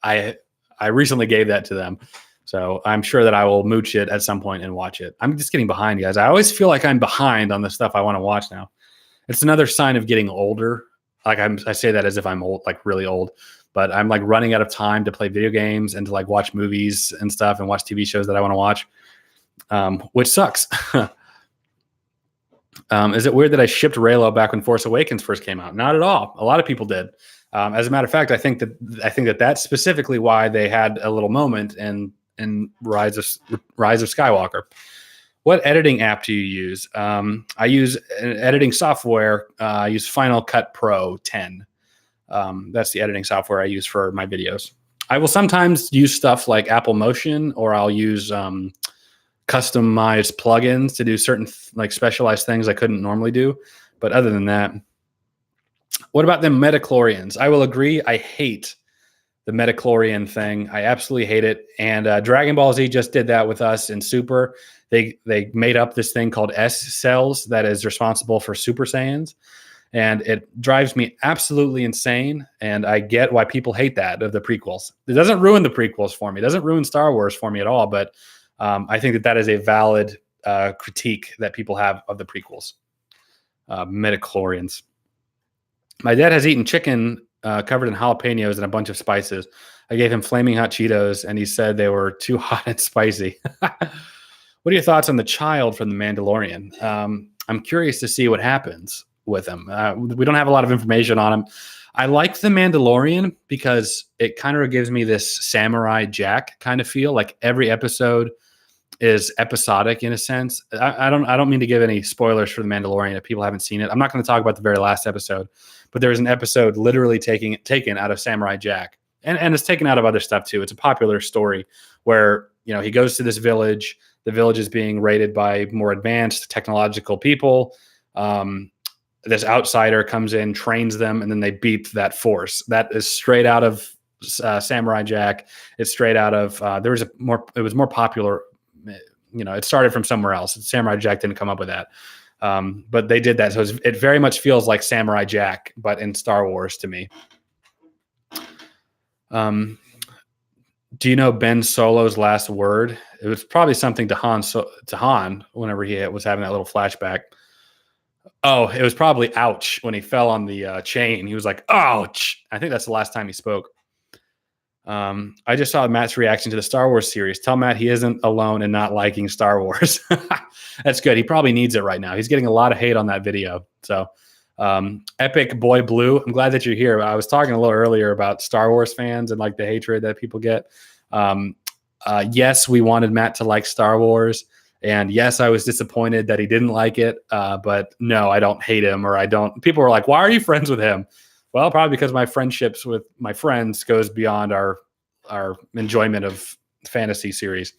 I recently gave that to them. So I'm sure that I will mooch it at some point and watch it. I'm just getting behind, guys. I always feel like I'm behind on the stuff I want to watch now. It's another sign of getting older. Like I say that as if I'm old, like really old, but I'm like running out of time to play video games and to like watch movies and stuff and watch TV shows that I want to watch, which sucks. Is it weird that I shipped Raylo back when Force Awakens first came out? Not at all. A lot of people did. As a matter of fact, I think that that's specifically why they had a little moment in Rise of Skywalker. What editing app do you use? I use an editing software. I use Final Cut Pro 10. That's the editing software I use for my videos. I will sometimes use stuff like Apple Motion, or I'll use customized plugins to do certain like specialized things I couldn't normally do. But other than that, what about the Metachlorians? I will agree. I hate the Metachlorian thing. I absolutely hate it. And Dragon Ball Z just did that with us in Super. They made up this thing called S cells that is responsible for Super Saiyans. And it drives me absolutely insane. And I get why people hate that of the prequels. It doesn't ruin the prequels for me. It doesn't ruin Star Wars for me at all. But I think that is a valid critique that people have of the prequels. Metachlorians. My dad has eaten chicken covered in jalapenos and a bunch of spices. I gave him flaming hot Cheetos, and he said they were too hot and spicy. What are your thoughts on the child from The Mandalorian? I'm curious to see what happens with him. We don't have a lot of information on him. I like The Mandalorian because it kind of gives me this Samurai Jack kind of feel. Like every episode is episodic in a sense. I don't mean to give any spoilers for The Mandalorian if people haven't seen it. I'm not going to talk about the very last episode, but there's an episode literally taken out of Samurai Jack, and it's taken out of other stuff too. It's a popular story where he goes to this village. The village is being raided by more advanced technological people. This outsider comes in, trains them, and then they beat that force. That is straight out of Samurai Jack. It's straight out of it was more popular. It started from somewhere else. Samurai Jack didn't come up with that. But they did that. So it very much feels like Samurai Jack, but in Star Wars to me. Do you know Ben Solo's last word? It was probably something to Han whenever he was having that little flashback. Oh, it was probably ouch when he fell on the chain. He was like, ouch. I think that's the last time he spoke. I just saw Matt's reaction to the Star Wars series. Tell Matt he isn't alone in not liking Star Wars. That's good. He probably needs it right now. He's getting a lot of hate on that video. So Epic Boy Blue, I'm glad that you're here. I was talking a little earlier about Star Wars fans and like the hatred that people get. Yes, we wanted Matt to like Star Wars. And yes, I was disappointed that he didn't like it. But no, I don't hate him, or I don't. People were like, why are you friends with him? Well, probably because my friendships with my friends goes beyond our enjoyment of fantasy series.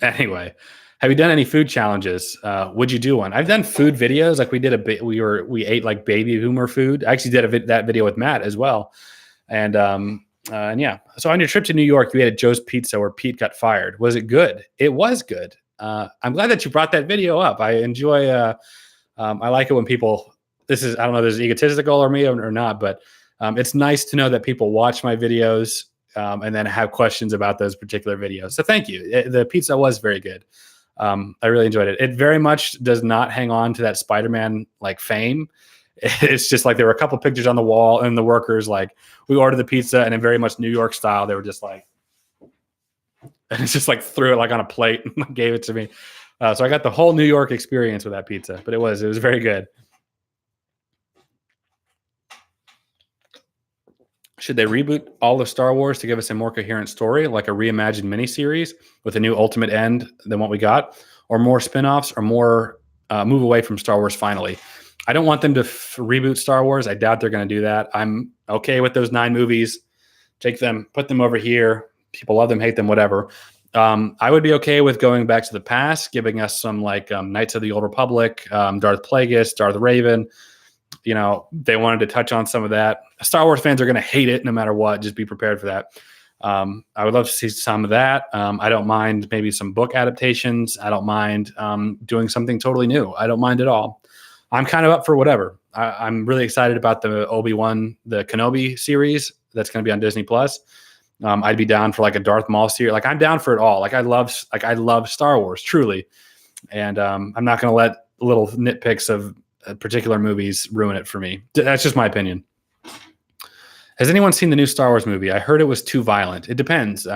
Anyway, have you done any food challenges? Would you do one? I've done food videos. Like we ate like baby boomer food. I actually did that video with Matt as well. And yeah. So on your trip to New York, you ate at Joe's Pizza where Pete got fired. Was it good? It was good. I'm glad that you brought that video up. I enjoy. I like it when people. I don't know if this is egotistical or me or not, but it's nice to know that people watch my videos and then have questions about those particular videos. So thank you. The pizza was very good. I really enjoyed it. It very much does not hang on to that Spider-Man like fame. It's just like there were a couple pictures on the wall and the workers like we ordered the pizza and in very much New York style, they were just like, and it's just like threw it like on a plate and gave it to me. So I got the whole New York experience with that pizza, but it was very good. Should they reboot all of Star Wars to give us a more coherent story, like a reimagined miniseries with a new ultimate end than what we got, or more spinoffs, or more move away from Star Wars finally? I don't want them to reboot Star Wars. I doubt they're going to do that. I'm okay with those 9 movies. Take them, put them over here. People love them, hate them, whatever. I would be okay with going back to the past, giving us some like Knights of the Old Republic, Darth Plagueis, Darth Raven. They wanted to touch on some of that. Star Wars fans are going to hate it no matter what. Just be prepared for that. I would love to see some of that. I don't mind maybe some book adaptations. I don't mind doing something totally new. I don't mind at all. I'm kind of up for whatever. I'm really excited about the Obi-Wan, the Kenobi series that's going to be on Disney Plus. I'd be down for like a Darth Maul series. Like I'm down for it all. Like I love Star Wars truly, and I'm not going to let little nitpicks of particular movies ruin it for me. That's just my opinion. Has anyone seen the new Star Wars movie? I heard it was too violent. It depends.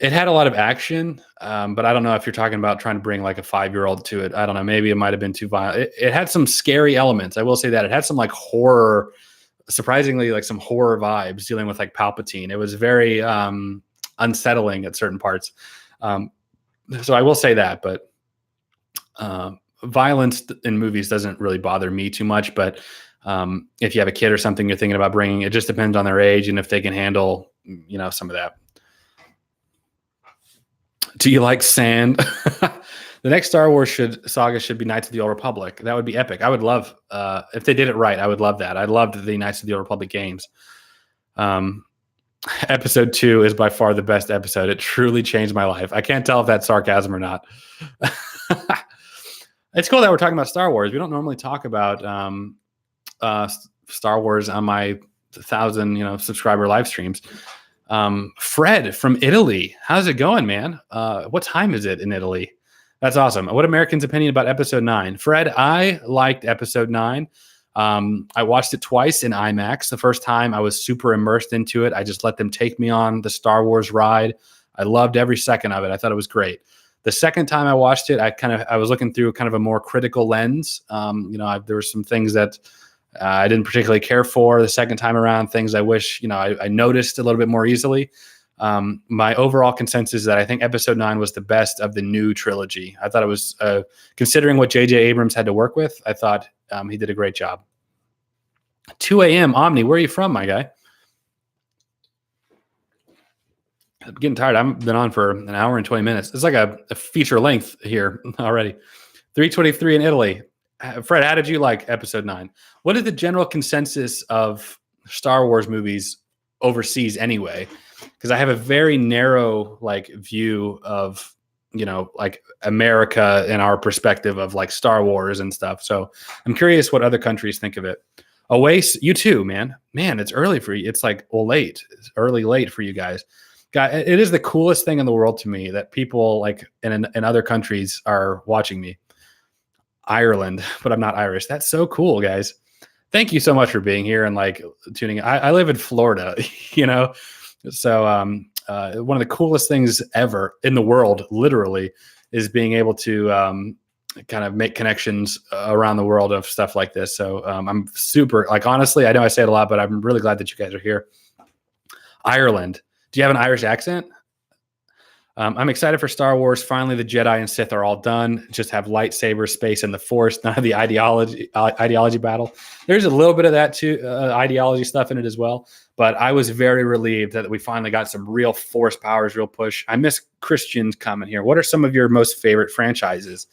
It had a lot of action, but I don't know if you're talking about trying to bring like a 5-year-old to it. I don't know. Maybe it might have been too violent. It had some scary elements. I will say that it had some like horror, surprisingly like some horror vibes dealing with like Palpatine. It was very unsettling at certain parts. So I will say that, but violence in movies doesn't really bother me too much. But if you have a kid or something you're thinking about bringing, it just depends on their age and if they can handle, some of that. Do you like sand? The next Star Wars saga should be Knights of the Old Republic. That would be epic. I would love, if they did it right, I would love that. I loved the Knights of the Old Republic games. Episode 2 is by far the best episode. It truly changed my life. I can't tell if that's sarcasm or not. It's cool that we're talking about Star Wars. We don't normally talk about Star Wars on my 1,000, subscriber live streams. Fred from Italy. How's it going, man? What time is it in Italy? That's awesome. What Americans' opinion about episode 9? Fred, I liked episode 9. I watched it twice in IMAX. The first time I was super immersed into it. I just let them take me on the Star Wars ride. I loved every second of it. I thought it was great. The second time I watched it, I was looking through kind of a more critical lens. There were some things that I didn't particularly care for the second time around, things I wish, I noticed a little bit more easily. My overall consensus is that I think episode 9 was the best of the new trilogy. I thought it was, considering what J.J. Abrams had to work with, I thought he did a great job. 2 a.m. Omni, where are you from, my guy? I'm getting tired. I've been on for an hour and 20 minutes. It's like a feature length here already. 3:23 in Italy. Fred, how did you like episode 9? What is the general consensus of Star Wars movies overseas anyway? Because I have a very narrow view of, America and our perspective of Star Wars and stuff. So I'm curious what other countries think of it. Away, you too, man. Man, it's early for you. It's late. It's late for you guys. God, it is the coolest thing in the world to me that people in other countries are watching me. Ireland, but I'm not Irish. That's so cool, guys. Thank you so much for being here and tuning in. I live in Florida, so one of the coolest things ever in the world, literally, is being able to kind of make connections around the world of stuff like this. So I'm super, honestly, I know I say it a lot, but I'm really glad that you guys are here. Ireland. Do you have an Irish accent? I'm excited for Star Wars. Finally, the Jedi and Sith are all done. Just have lightsabers, space, and the Force. None of the ideology battle. There's a little bit of that too, ideology stuff in it as well. But I was very relieved that we finally got some real Force powers, real push. I miss Christian's comment here. What are some of your most favorite franchises?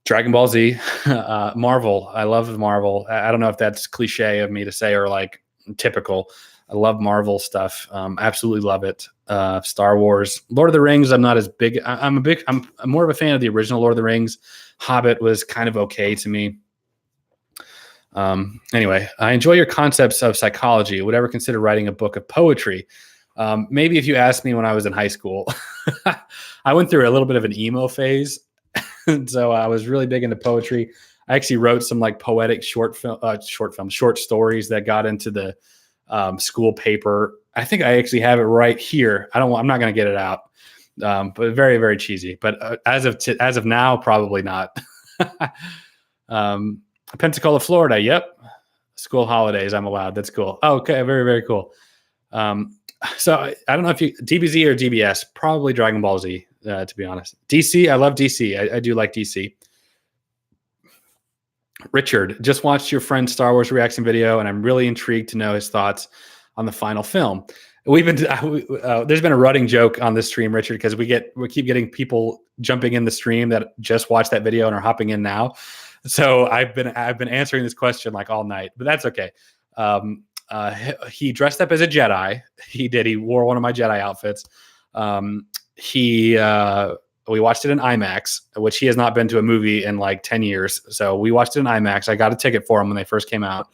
Dragon Ball Z, Marvel. I love Marvel. I don't know if that's cliche of me to say or typical. I love Marvel stuff. Absolutely love it. Star Wars, Lord of the Rings. I'm not as big. I'm more of a fan of the original Lord of the Rings. Hobbit was kind of okay to me. Anyway, I enjoy your concepts of psychology. Would ever consider writing a book of poetry? Maybe if you asked me when I was in high school. I went through a little bit of an emo phase. So I was really big into poetry. I actually wrote some poetic short stories that got into the school paper. I think I actually have it right here. I'm not going to get it out, but very, very cheesy. But as of now, probably not. Pensacola, Florida. Yep. School holidays. I'm allowed. That's cool. Oh, okay. Very, very cool. So I don't know if DBZ or DBS, probably Dragon Ball Z, to be honest. DC. I love DC. I do like DC. Richard, just watched your friend's Star Wars reaction video, and I'm really intrigued to know his thoughts on the final film. There's been a running joke on this stream, Richard, because we keep getting people jumping in the stream that just watched that video and are hopping in now. So I've been answering this question all night, but that's okay. He dressed up as a Jedi. He did. He wore one of my Jedi outfits. We watched it in IMAX, which he has not been to a movie in 10 years. So we watched it in IMAX. I got a ticket for him when they first came out.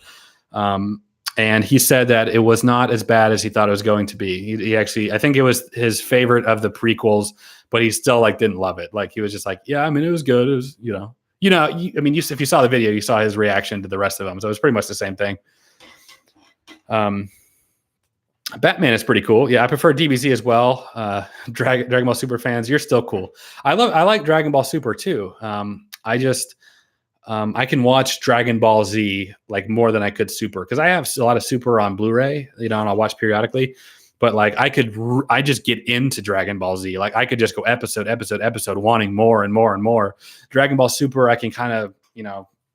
and he said that it was not as bad as he thought it was going to be. He actually, I think it was his favorite of the prequels, but he still like didn't love it. Like he was just like, yeah, I mean, it was good. It was, if you saw the video, you saw his reaction to the rest of them. So it was pretty much the same thing. Batman is pretty cool. Yeah, I prefer DBZ as well. Dragon Ball Super fans, you're still cool. I like Dragon Ball Super too. I can watch Dragon Ball Z like more than I could Super, because I have a lot of Super on Blu-ray, and I'll watch periodically. But like I just get into Dragon Ball Z. Like I could just go episode, wanting more and more and more. Dragon Ball Super, I can kind of,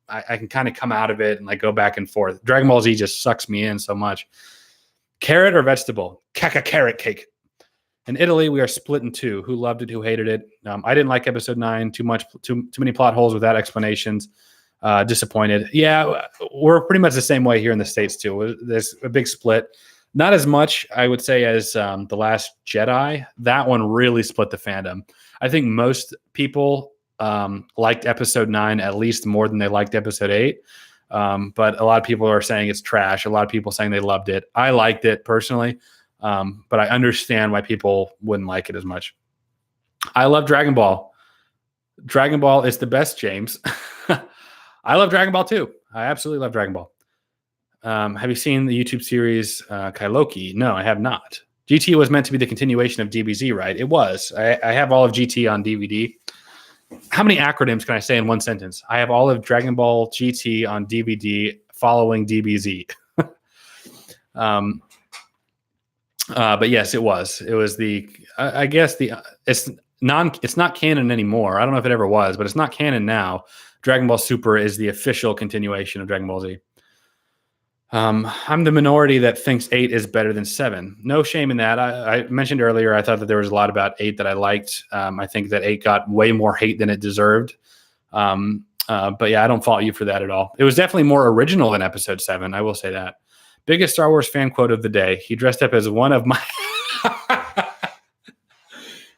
I can kind of come out of it and like go back and forth. Dragon Ball Z just sucks me in so much. Carrot or vegetable? Carrot cake. In Italy, we are split in two. Who loved it? Who hated it? I didn't like episode 9. Too many plot holes without explanations. Disappointed. Yeah, we're pretty much the same way here in the States too. There's a big split. Not as much, I would say, as The Last Jedi. That one really split the fandom. I think most people liked episode 9 at least more than they liked episode 8. But a lot of people are saying it's trash. A lot of people saying they loved it. I liked it personally. But I understand why people wouldn't like it as much. I love Dragon Ball. Dragon Ball is the best, James. I love Dragon Ball too. I absolutely love Dragon Ball. Have you seen the YouTube series Kailoki? No, I have not. GT was meant to be the continuation of DBZ, right? It was. I have all of GT on DVD. How many acronyms can I say in one sentence? I have all of Dragon Ball GT on DVD following DBZ. But yes, it was. It was it's not canon anymore. I don't know if it ever was, but it's not canon now. Dragon Ball Super is the official continuation of Dragon Ball Z. I'm the minority that thinks 8 is better than 7. No shame in that. I mentioned earlier, I thought that there was a lot about 8 that I liked. I think that 8 got way more hate than it deserved. But yeah, I don't fault you for that at all. It was definitely more original than episode 7. I will say that. Biggest Star Wars fan quote of the day. He dressed up as one of my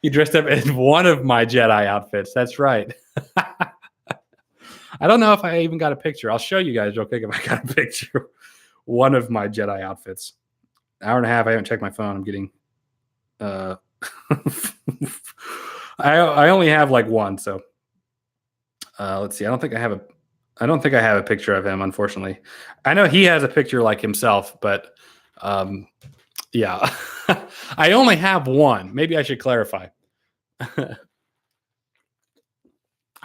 Jedi outfits. That's right. I don't know if I even got a picture. I'll show you guys real quick if I got a picture. One of my Jedi outfits. Hour and a half. I haven't checked my phone. I'm getting. I only have like one. So let's see. I don't think I have a picture of him, unfortunately. I know he has a picture like himself, but yeah, I only have one. Maybe I should clarify. I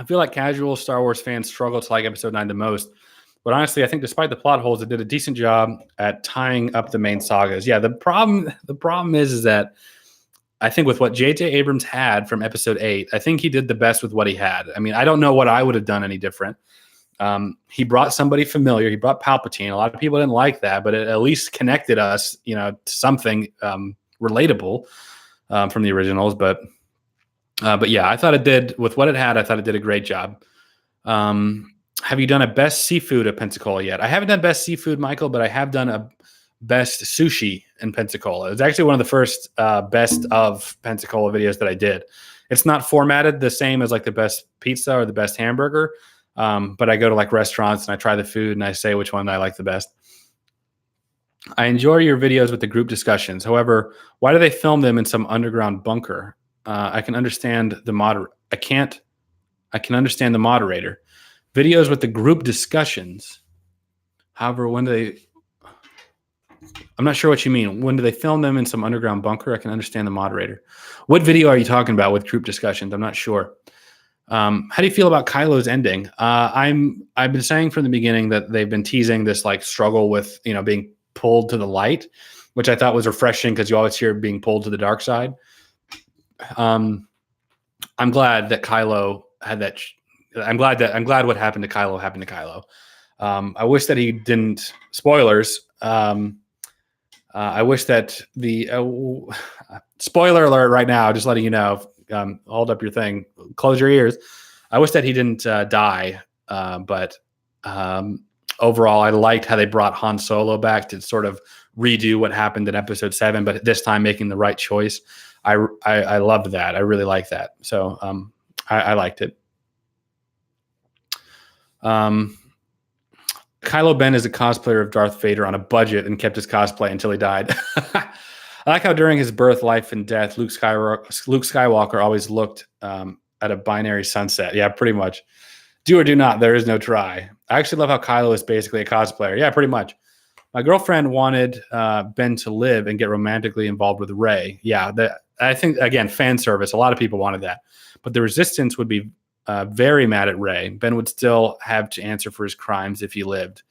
feel like casual Star Wars fans struggle to like episode 9 the most. But honestly, I think despite the plot holes, it did a decent job at tying up the main sagas. Yeah, the problem is that I think with what J.J. Abrams had from episode 8, I think he did the best with what he had. I mean, I don't know what I would have done any different. He brought somebody familiar. He brought Palpatine. A lot of people didn't like that, but it at least connected us, to something relatable from the originals. But yeah, I thought it did with what it had. I thought it did a great job. Have you done a best seafood at Pensacola yet? I haven't done best seafood, Michael, but I have done a best sushi in Pensacola. It's actually one of the first best of Pensacola videos that I did. It's not formatted the same as like the best pizza or the best hamburger. But I go to like restaurants and I try the food and I say which one I like the best. I enjoy your videos with the group discussions. However, why do they film them in some underground bunker? I can understand the I can understand the moderator. Videos with the group discussions. However, I'm not sure what you mean. When do they film them in some underground bunker? I can understand the moderator. What video are you talking about with group discussions? I'm not sure. How do you feel about Kylo's ending? I've been saying from the beginning that they've been teasing this like struggle with, being pulled to the light, which I thought was refreshing because you always hear being pulled to the dark side. I'm glad that Kylo had that. I'm glad what happened to Kylo happened to Kylo. I wish that he didn't. Spoilers. I wish that the spoiler alert right now. Just letting you know. Hold up your thing. Close your ears. I wish that he didn't die. But overall, I liked how they brought Han Solo back to sort of redo what happened in episode 7, but this time making the right choice. I loved that. I really liked that. So I liked it. Kylo Ben is a cosplayer of Darth Vader on a budget and kept his cosplay until he died. I like how during his birth, life, and death, Luke Skywalker always looked at a binary sunset. Yeah, pretty much. Do or do not. There is no try. I actually love how Kylo is basically a cosplayer. Yeah, pretty much. My girlfriend wanted Ben to live and get romantically involved with Rey. Yeah, I think, again, fan service. A lot of people wanted that. But the Resistance would be very mad at Rey. Ben would still have to answer for his crimes if he lived.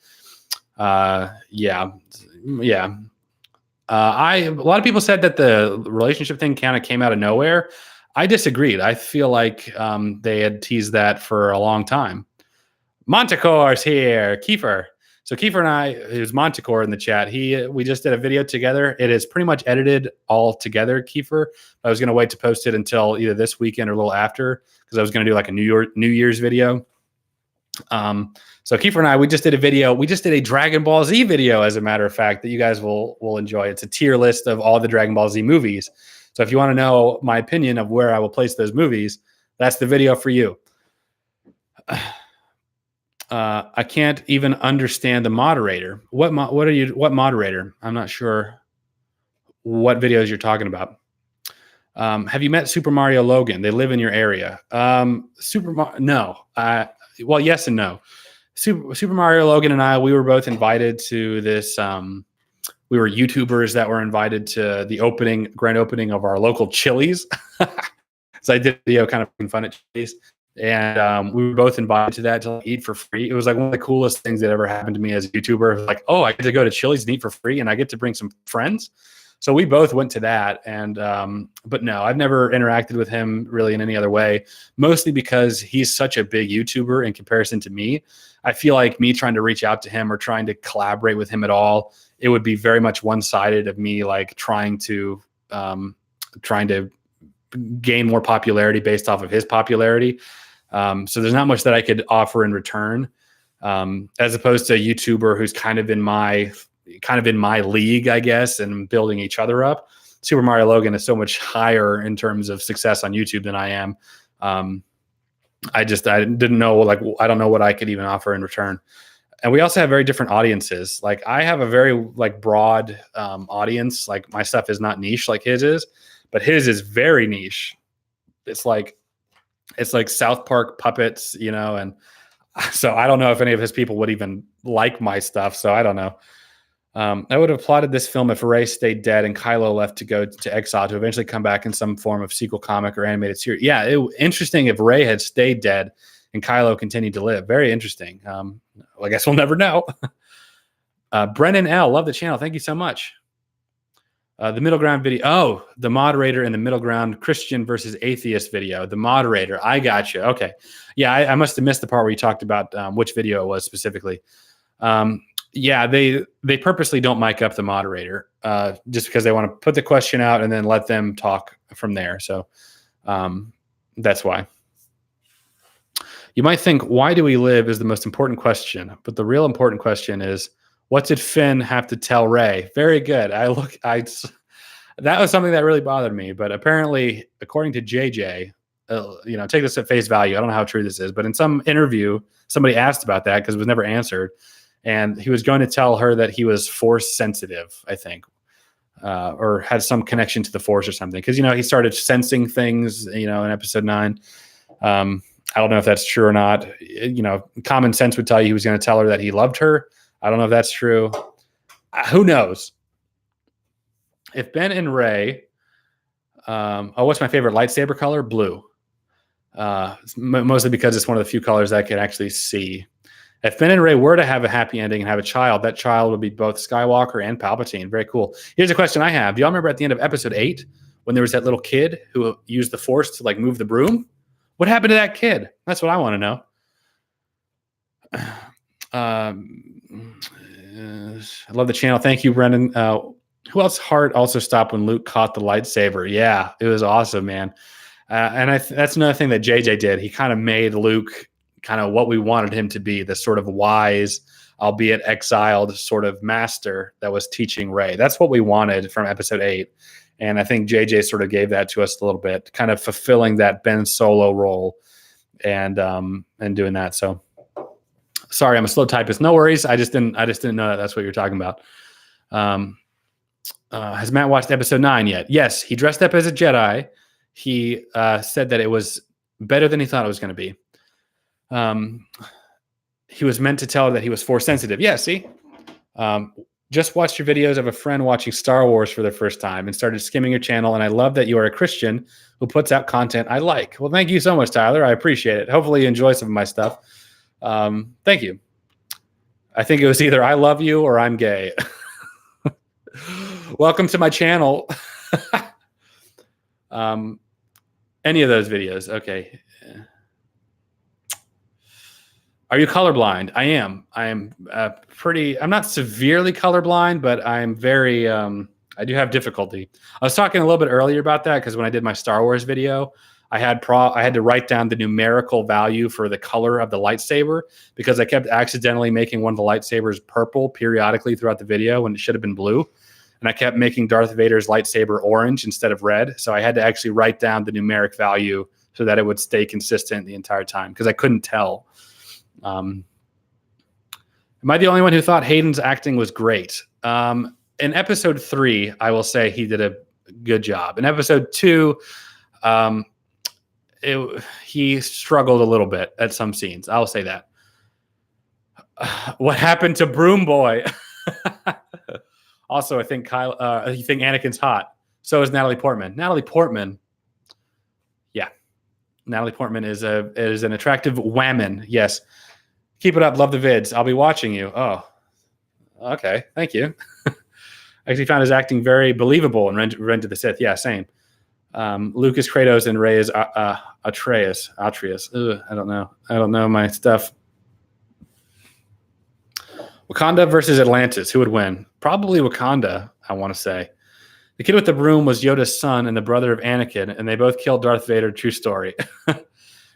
Yeah. A lot of people said that the relationship thing kind of came out of nowhere. I disagreed. I feel like they had teased that for a long time. Montecore's here, Kiefer. So Kiefer and I, who's Montecore in the chat, we just did a video together. It is pretty much edited all together, Kiefer. I was going to wait to post it until either this weekend or a little after, because I was going to do like a New Year's video. So Kiefer and I, we just did a video. We just did a Dragon Ball Z video, as a matter of fact, that you guys will enjoy. It's a tier list of all the Dragon Ball Z movies. So if you want to know my opinion of where I will place those movies, that's the video for you. I can't even understand the moderator. What moderator? I'm not sure what videos you're talking about. Have you met Super Mario Logan? They live in your area. No. Well, yes and no. Super Mario Logan and I, we were both invited to this. We were YouTubers that were invited to the grand opening of our local Chili's. So I did a video kind of making fun at Chili's. And we were both invited to that to eat for free. It was like one of the coolest things that ever happened to me as a YouTuber. Like, oh, I get to go to Chili's and eat for free, and I get to bring some friends. So we both went to that. And but no, I've never interacted with him really in any other way, mostly because he's such a big YouTuber in comparison to me. I feel like me trying to reach out to him or trying to collaborate with him at all, it would be very much one-sided of me, like trying to gain more popularity based off of his popularity. So there's not much that I could offer in return, as opposed to a YouTuber who's kind of in my league, I guess, and building each other up. Super Mario Logan is so much higher in terms of success on YouTube than I am. I didn't know, like, I don't know what I could even offer in return. And we also have very different audiences. Like, I have a very broad audience. Like, my stuff is not niche like his is, but his is very niche. It's like South Park puppets, and so I don't know if any of his people would even like my stuff. So I don't know. I would have applauded this film if Rey stayed dead and Kylo left to go to exile to eventually come back in some form of sequel comic or animated series. Yeah, interesting if Rey had stayed dead and Kylo continued to live. Very interesting. Well, I guess we'll never know. Brennan L., love the channel. Thank you so much. The middle ground video. Oh, the moderator in the middle ground Christian versus atheist video. The moderator. I got you. Okay. Yeah, I must have missed the part where you talked about which video it was specifically. Yeah, they purposely don't mic up the moderator just because they want to put the question out and then let them talk from there. So that's why. You might think, why do we live is the most important question. But the real important question is, what did Finn have to tell Rey? Very good. That was something that really bothered me. But apparently, according to JJ, take this at face value. I don't know how true this is, but in some interview, somebody asked about that because it was never answered. And he was going to tell her that he was force sensitive, I think, or had some connection to the force or something. Because, he started sensing things, in episode 9. I don't know if that's true or not. Common sense would tell you he was going to tell her that he loved her. I don't know if that's true. Who knows? If Ben and Rey, what's my favorite lightsaber color? Blue. Mostly because it's one of the few colors I can actually see. If Ben and Rey were to have a happy ending and have a child, that child would be both Skywalker and Palpatine. Very cool. Here's a question I have. Do y'all remember at the end of episode 8 when there was that little kid who used the force to move the broom? What happened to that kid? That's what I want to know. I love the channel. Thank you, Brendan. Who else? Heart also stopped when Luke caught the lightsaber. Yeah, it was awesome, man. And that's another thing that JJ did. He kind of made Luke kind of what we wanted him to be, this sort of wise, albeit exiled sort of master that was teaching Rey. That's what we wanted from episode 8. And I think JJ sort of gave that to us a little bit, kind of fulfilling that Ben Solo role and doing that. So Sorry, I'm a slow typist. No worries. I just didn't know that that's what you're talking about. Has Matt watched episode 9 yet? Yes, he dressed up as a Jedi. He said that it was better than he thought it was going to be. He was meant to tell her that he was force sensitive. Yeah, see? Just watched your videos of a friend watching Star Wars for the first time and started skimming your channel, and I love that you are a Christian who puts out content I like. Well, thank you so much, Tyler. I appreciate it. Hopefully you enjoy some of my stuff. Thank you. I think it was either I love you or I'm gay. Welcome to my channel. Any of those videos. Okay. Are you colorblind? I am. I'm not severely colorblind, but I'm very, I do have difficulty. I was talking a little bit earlier about that because when I did my Star Wars video, I had to write down the numerical value for the color of the lightsaber because I kept accidentally making one of the lightsabers purple periodically throughout the video when it should have been blue. And I kept making Darth Vader's lightsaber orange instead of red. So I had to actually write down the numeric value so that it would stay consistent the entire time because I couldn't tell. Am I the only one who thought Hayden's acting was great? In episode 3, I will say he did a good job. In episode 2, he struggled a little bit at some scenes. I'll say that. What happened to Broom Boy? Also, I think you think Anakin's hot. So is Natalie Portman. Natalie Portman, yeah. Natalie Portman is an attractive whammon. Yes. Keep it up. Love the vids. I'll be watching you. Oh, okay. Thank you. I actually found his acting very believable in Revenge of the Sith. Yeah, same. Lucas Kratos and Rey is Atreus. Ugh, I don't know. I don't know my stuff. Wakanda versus Atlantis. Who would win? Probably Wakanda, I want to say. The kid with the broom was Yoda's son and the brother of Anakin, and they both killed Darth Vader. True story.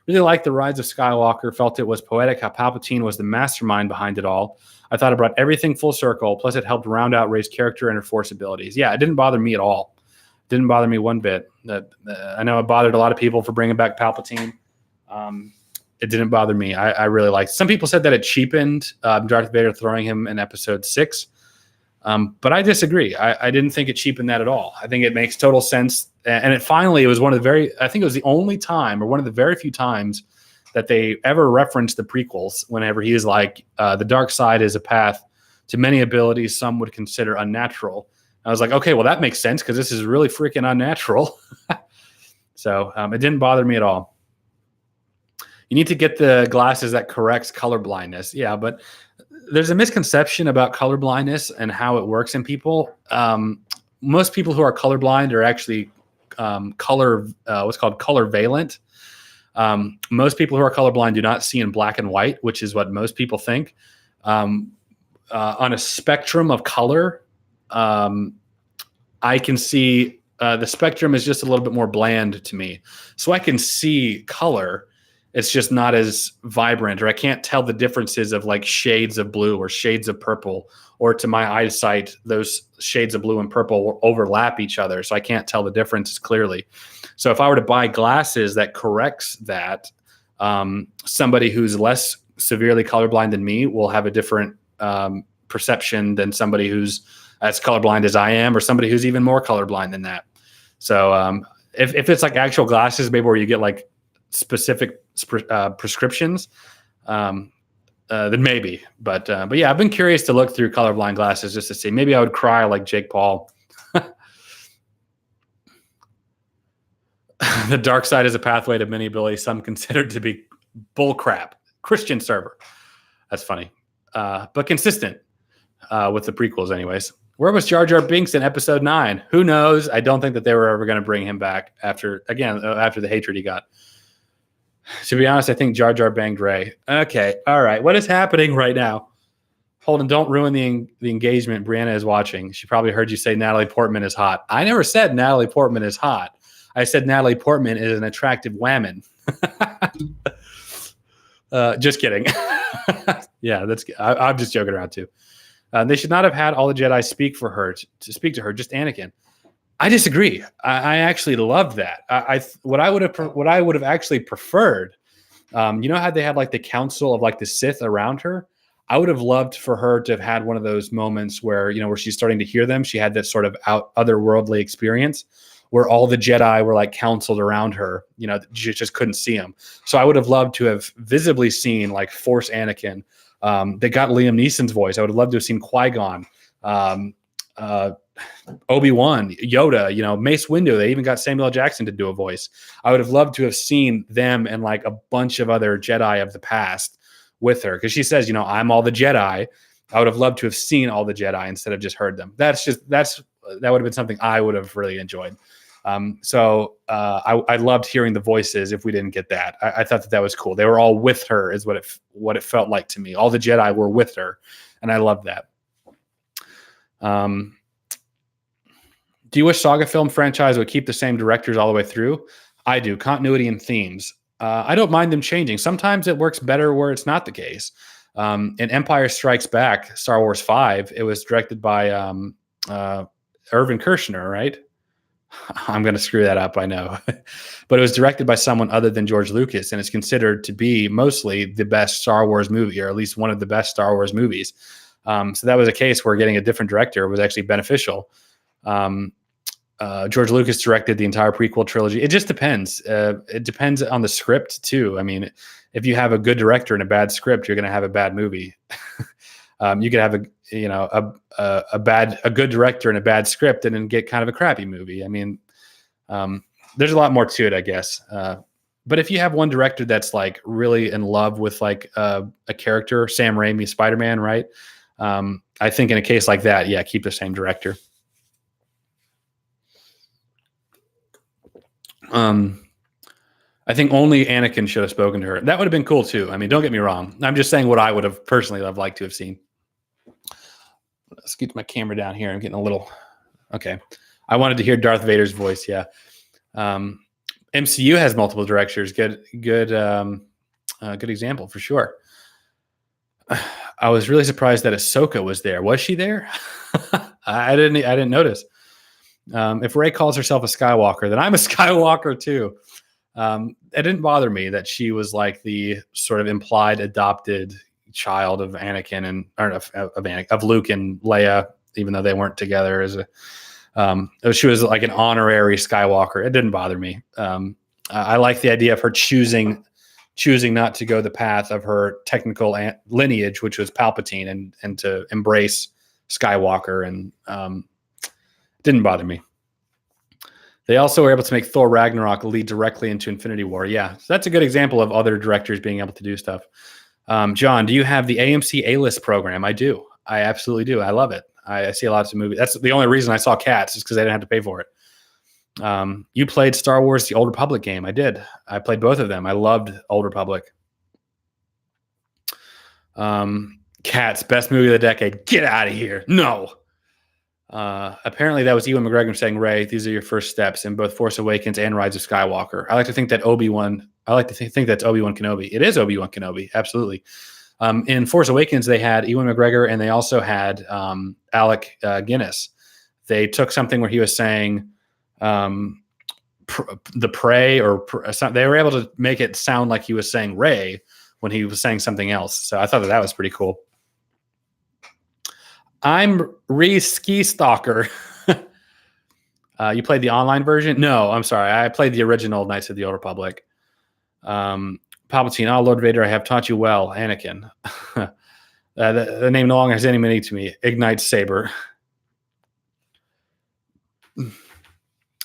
Really liked The Rise of Skywalker. Felt it was poetic how Palpatine was the mastermind behind it all. I thought it brought everything full circle. Plus, it helped round out Rey's character and her Force abilities. Yeah, it didn't bother me at all. Didn't bother me one bit. I know it bothered a lot of people for bringing back Palpatine. It didn't bother me. I really liked it. Some people said that it cheapened Darth Vader throwing him in episode 6. But I disagree. I didn't think it cheapened that at all. I think it makes total sense. And it was one of the I think it was the only time or one of the very few times that they ever referenced the prequels whenever he is like, the dark side is a path to many abilities some would consider unnatural. I was like, okay, well, that makes sense because this is really freaking unnatural. So it didn't bother me at all. You need to get the glasses that corrects color blindness. Yeah, but there's a misconception about color blindness and how it works in people. Most people who are colorblind are actually what's called color valent. Most people who are colorblind do not see in black and white, which is what most people think. On a spectrum of color, I can see the spectrum is just a little bit more bland to me. So I can see color. It's just not as vibrant, or I can't tell the differences of like shades of blue or shades of purple, or to my eyesight, those shades of blue and purple overlap each other. So I can't tell the differences clearly. So if I were to buy glasses that corrects that, somebody who's less severely colorblind than me will have a different perception than somebody who's as colorblind as I am, or somebody who's even more colorblind than that. So if it's like actual glasses, maybe where you get like specific prescriptions, then maybe. But yeah, I've been curious to look through colorblind glasses just to see. Maybe I would cry like Jake Paul. The dark side is a pathway to many abilities some considered to be bullcrap. Christian server. That's funny. But consistent with the prequels anyways. Where was Jar Jar Binks in episode 9? Who knows? I don't think that they were ever going to bring him back after the hatred he got. To be honest, I think Jar Jar banged Rey. Okay. All right. What is happening right now? Holden, don't ruin the engagement. Brianna is watching. She probably heard you say Natalie Portman is hot. I never said Natalie Portman is hot. I said Natalie Portman is an attractive whammon. Just kidding. Yeah, I'm just joking around too. They should not have had all the Jedi speak to her, just Anakin. I disagree. I actually love that. What I would have actually preferred You know how they had like the council of like the Sith around her? I would have loved for her to have had one of those moments where, you know, where she's starting to hear them. She had that sort of otherworldly experience where all the Jedi were like counseled around her, you know, she just couldn't see them. So I would have loved to have visibly seen like Force Anakin. They got Liam Neeson's voice. I would have loved to have seen Qui-Gon, Obi-Wan, Yoda, you know, Mace Windu. They even got Samuel L. Jackson to do a voice. I would have loved to have seen them and like a bunch of other Jedi of the past with her, because she says, you know, I'm all the Jedi. I would have loved to have seen all the Jedi instead of just heard them. That would have been something I would have really enjoyed. I loved hearing the voices if we didn't get that. I thought that was cool. They were all with her is what it felt like to me. All the Jedi were with her, and I loved that. Do you wish saga film franchise would keep the same directors all the way through? I do. Continuity and themes. I don't mind them changing. Sometimes it works better where it's not the case. In Empire Strikes Back, Star Wars 5, it was directed by Irvin Kershner, right? I'm going to screw that up, I know. But it was directed by someone other than George Lucas, and it's considered to be mostly the best Star Wars movie, or at least one of the best Star Wars movies. So that was a case where getting a different director was actually beneficial. George Lucas directed the entire prequel trilogy. It just depends. It depends on the script too. I mean, if you have a good director and a bad script, you're going to have a bad movie. You could have a good director and a bad script and then get kind of a crappy movie. I mean, there's a lot more to it, I guess. But if you have one director that's like really in love with like a character, Sam Raimi, Spider-Man, right? I think in a case like that, yeah, keep the same director. I think only Anakin should have spoken to her. That would have been cool too. I mean, don't get me wrong. I'm just saying what I would have personally liked to have seen. Let's get my camera down here. I'm getting a little, okay. I wanted to hear Darth Vader's voice. Yeah. MCU has multiple directors. Good example for sure. I was really surprised that Ahsoka was there. Was she there? I didn't notice. If Rey calls herself a Skywalker, then I'm a Skywalker too. It didn't bother me that she was like the sort of implied adopted child of Anakin of Luke and Leia, even though they weren't together. She was like an honorary Skywalker. It didn't bother me. I like the idea of her choosing not to go the path of her technical lineage, which was Palpatine, and to embrace Skywalker, and didn't bother me. They also were able to make Thor Ragnarok lead directly into Infinity War. Yeah, so that's a good example of other directors being able to do stuff. John, do you have the AMC A-List program? I do. I absolutely do. I love it. I see lots of movies. That's the only reason I saw Cats, is because I didn't have to pay for it. You played Star Wars: The Old Republic game. I did. I played both of them. I loved Old Republic. Cats, best movie of the decade. Get out of here. No. Apparently that was Ewan McGregor saying, Rey, these are your first steps in both Force Awakens and Rise of Skywalker. I like to think that think that's Obi-Wan Kenobi. It is Obi-Wan Kenobi. Absolutely. In Force Awakens, they had Ewan McGregor, and they also had Alec Guinness. They took something where he was saying the prey, they were able to make it sound like he was saying Rey when he was saying something else. So I thought that was pretty cool. I'm Ski Stalker. You played the online version? No, I'm sorry. I played the original Knights of the Old Republic. Palpatine, Lord Vader, I have taught you well. Anakin. The name no longer has any meaning to me. Ignite Saber.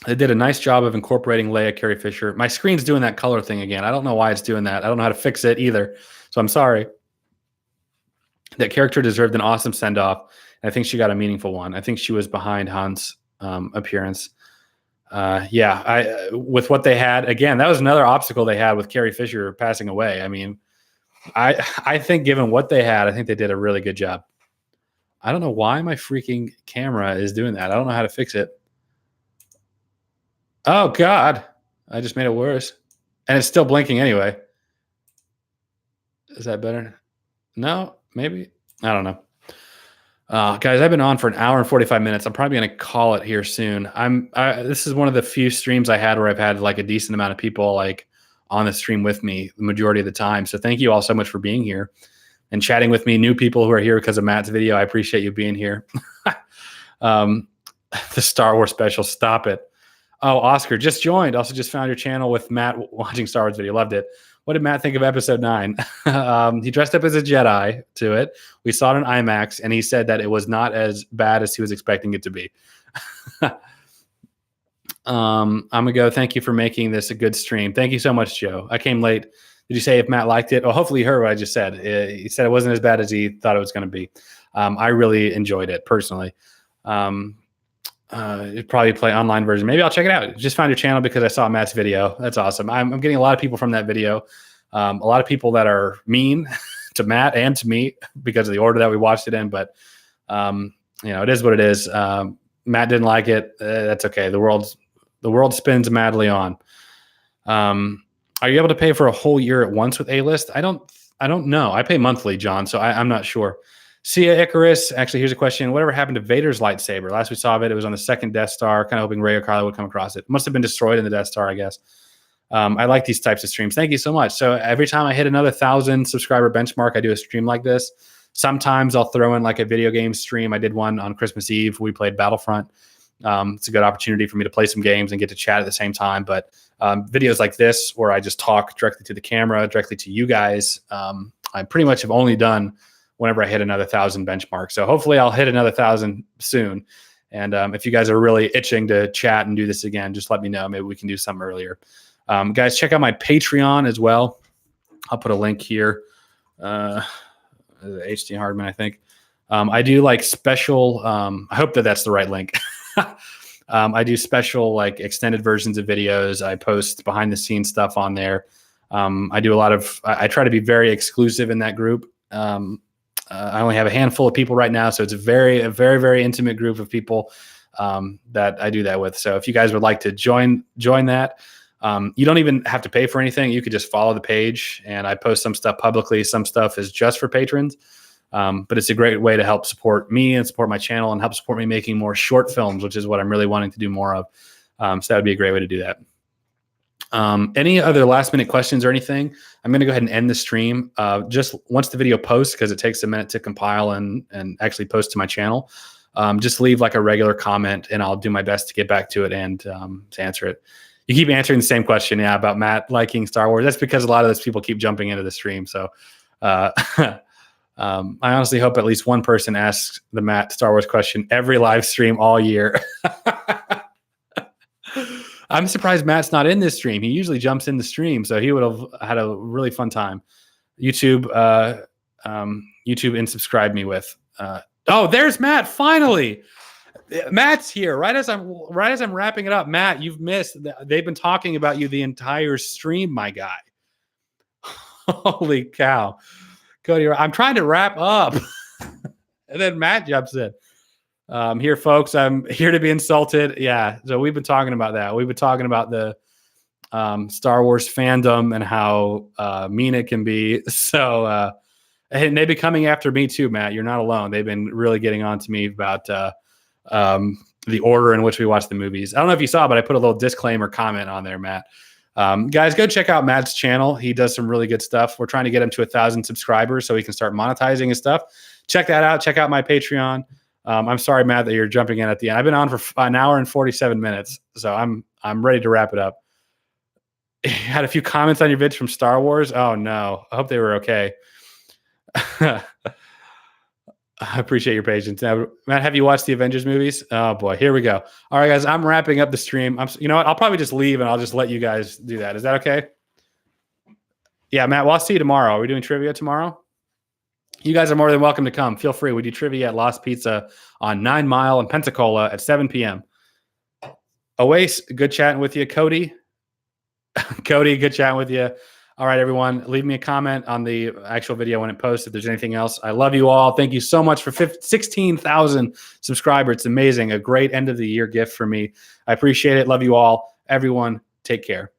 They did a nice job of incorporating Leia, Carrie Fisher. My screen's doing that color thing again. I don't know why it's doing that. I don't know how to fix it either. So I'm sorry. That character deserved an awesome send-off. I think she got a meaningful one. I think she was behind Han's appearance. With what they had, again, that was another obstacle they had with Carrie Fisher passing away. I mean, I think given what they had, I think they did a really good job. I don't know why my freaking camera is doing that. I don't know how to fix it. Oh, God. I just made it worse. And it's still blinking anyway. Is that better? No, maybe. I don't know. Guys, I've been on for an hour and 45 minutes. I'm probably going to call it here soon. This is one of the few streams I had where I've had like a decent amount of people like on the stream with me the majority of the time. So thank you all so much for being here and chatting with me. New people who are here because of Matt's video, I appreciate you being here. The Star Wars special, stop it. Oh, Oscar just joined. Also just found your channel with Matt watching Star Wars video. Loved it. What did Matt think of episode 9? He dressed up as a Jedi to it. We saw it in IMAX, and he said that it was not as bad as he was expecting it to be. I'm going to go, thank you for making this a good stream. Thank you so much, Joe. I came late. Did you say if Matt liked it? Oh, hopefully you heard what I just said. He said it wasn't as bad as he thought it was going to be. I really enjoyed it personally. It'd probably play online version. Maybe I'll check it out. Just found your channel because I saw Matt's video. That's awesome. I'm getting a lot of people from that video. A lot of people that are mean to Matt and to me because of the order that we watched it in. But it is what it is. Matt didn't like it. That's okay. The world spins madly on. Are you able to pay for a whole year at once with A-List? I don't know. I pay monthly, John, so I'm not sure. Sia Icarus, actually, here's a question. Whatever happened to Vader's lightsaber? Last we saw of it, it was on the second Death Star, kind of hoping Rey or Kylo would come across it. Must have been destroyed in the Death Star, I guess. I like these types of streams. Thank you so much. So every time I hit another 1,000 subscriber benchmark, I do a stream like this. Sometimes I'll throw in like a video game stream. I did one on Christmas Eve. We played Battlefront. It's a good opportunity for me to play some games and get to chat at the same time. But videos like this, where I just talk directly to the camera, directly to you guys, I pretty much have only done whenever I hit another 1,000 benchmark. So hopefully I'll hit another 1,000 soon. And if you guys are really itching to chat and do this again, just let me know. Maybe we can do something earlier. Guys, check out my Patreon as well. I'll put a link here. HT Hardman, I think. I do like special, I hope that that's the right link. I do special like extended versions of videos. I post behind the scenes stuff on there. I do a lot of, I try to be very exclusive in that group. I only have a handful of people right now, so it's a very, very intimate group of people that I do that with. So if you guys would like to join that, you don't even have to pay for anything. You could just follow the page, and I post some stuff publicly. Some stuff is just for patrons, but it's a great way to help support me and support my channel and help support me making more short films, which is what I'm really wanting to do more of. So that would be a great way to do that. Any other last minute questions or anything? I'm going to go ahead and end the stream. Just once the video posts, because it takes a minute to compile and actually post to my channel, just leave like a regular comment and I'll do my best to get back to it and to answer it. You keep answering the same question, yeah, about Matt liking Star Wars. That's because a lot of those people keep jumping into the stream. So I honestly hope at least one person asks the Matt Star Wars question every live stream all year. I'm surprised Matt's not in this stream. He usually jumps in the stream, so he would have had a really fun time. YouTube unsubscribed me with. Oh, there's Matt finally. Matt's here right as I'm wrapping it up. Matt, you've missed. They've been talking about you the entire stream, my guy. Holy cow, Cody! I'm trying to wrap up, and then Matt jumps in. Here, folks, I'm here to be insulted. Yeah, so we've been talking about that. We've been talking about the Star Wars fandom and how mean it can be. So, and they've been coming after me too, Matt. You're not alone. They've been really getting on to me about the order in which we watch the movies. I don't know if you saw, but I put a little disclaimer comment on there, Matt. Guys, go check out Matt's channel. He does some really good stuff. We're trying to get him to 1,000 subscribers so he can start monetizing his stuff. Check that out. Check out my Patreon. I'm sorry, Matt, that you're jumping in at the end. I've been on for an hour and 47 minutes, so I'm ready to wrap it up. Had a few comments on your vids from Star Wars. Oh no, I hope they were okay. I appreciate your patience. Now, Matt, have you watched the Avengers movies? Oh boy, here we go. All right, guys, I'm wrapping up the stream. You know what? I'll probably just leave and I'll just let you guys do that. Is that okay? Yeah, Matt. Well, I'll see you tomorrow. Are we doing trivia tomorrow? You guys are more than welcome to come. Feel free. We do trivia at Lost Pizza on 9 Mile in Pensacola at 7 p.m. Awais, good chatting with you. Cody, good chatting with you. All right, everyone. Leave me a comment on the actual video when it posts if there's anything else. I love you all. Thank you so much for 16,000 subscribers. It's amazing. A great end of the year gift for me. I appreciate it. Love you all. Everyone, take care.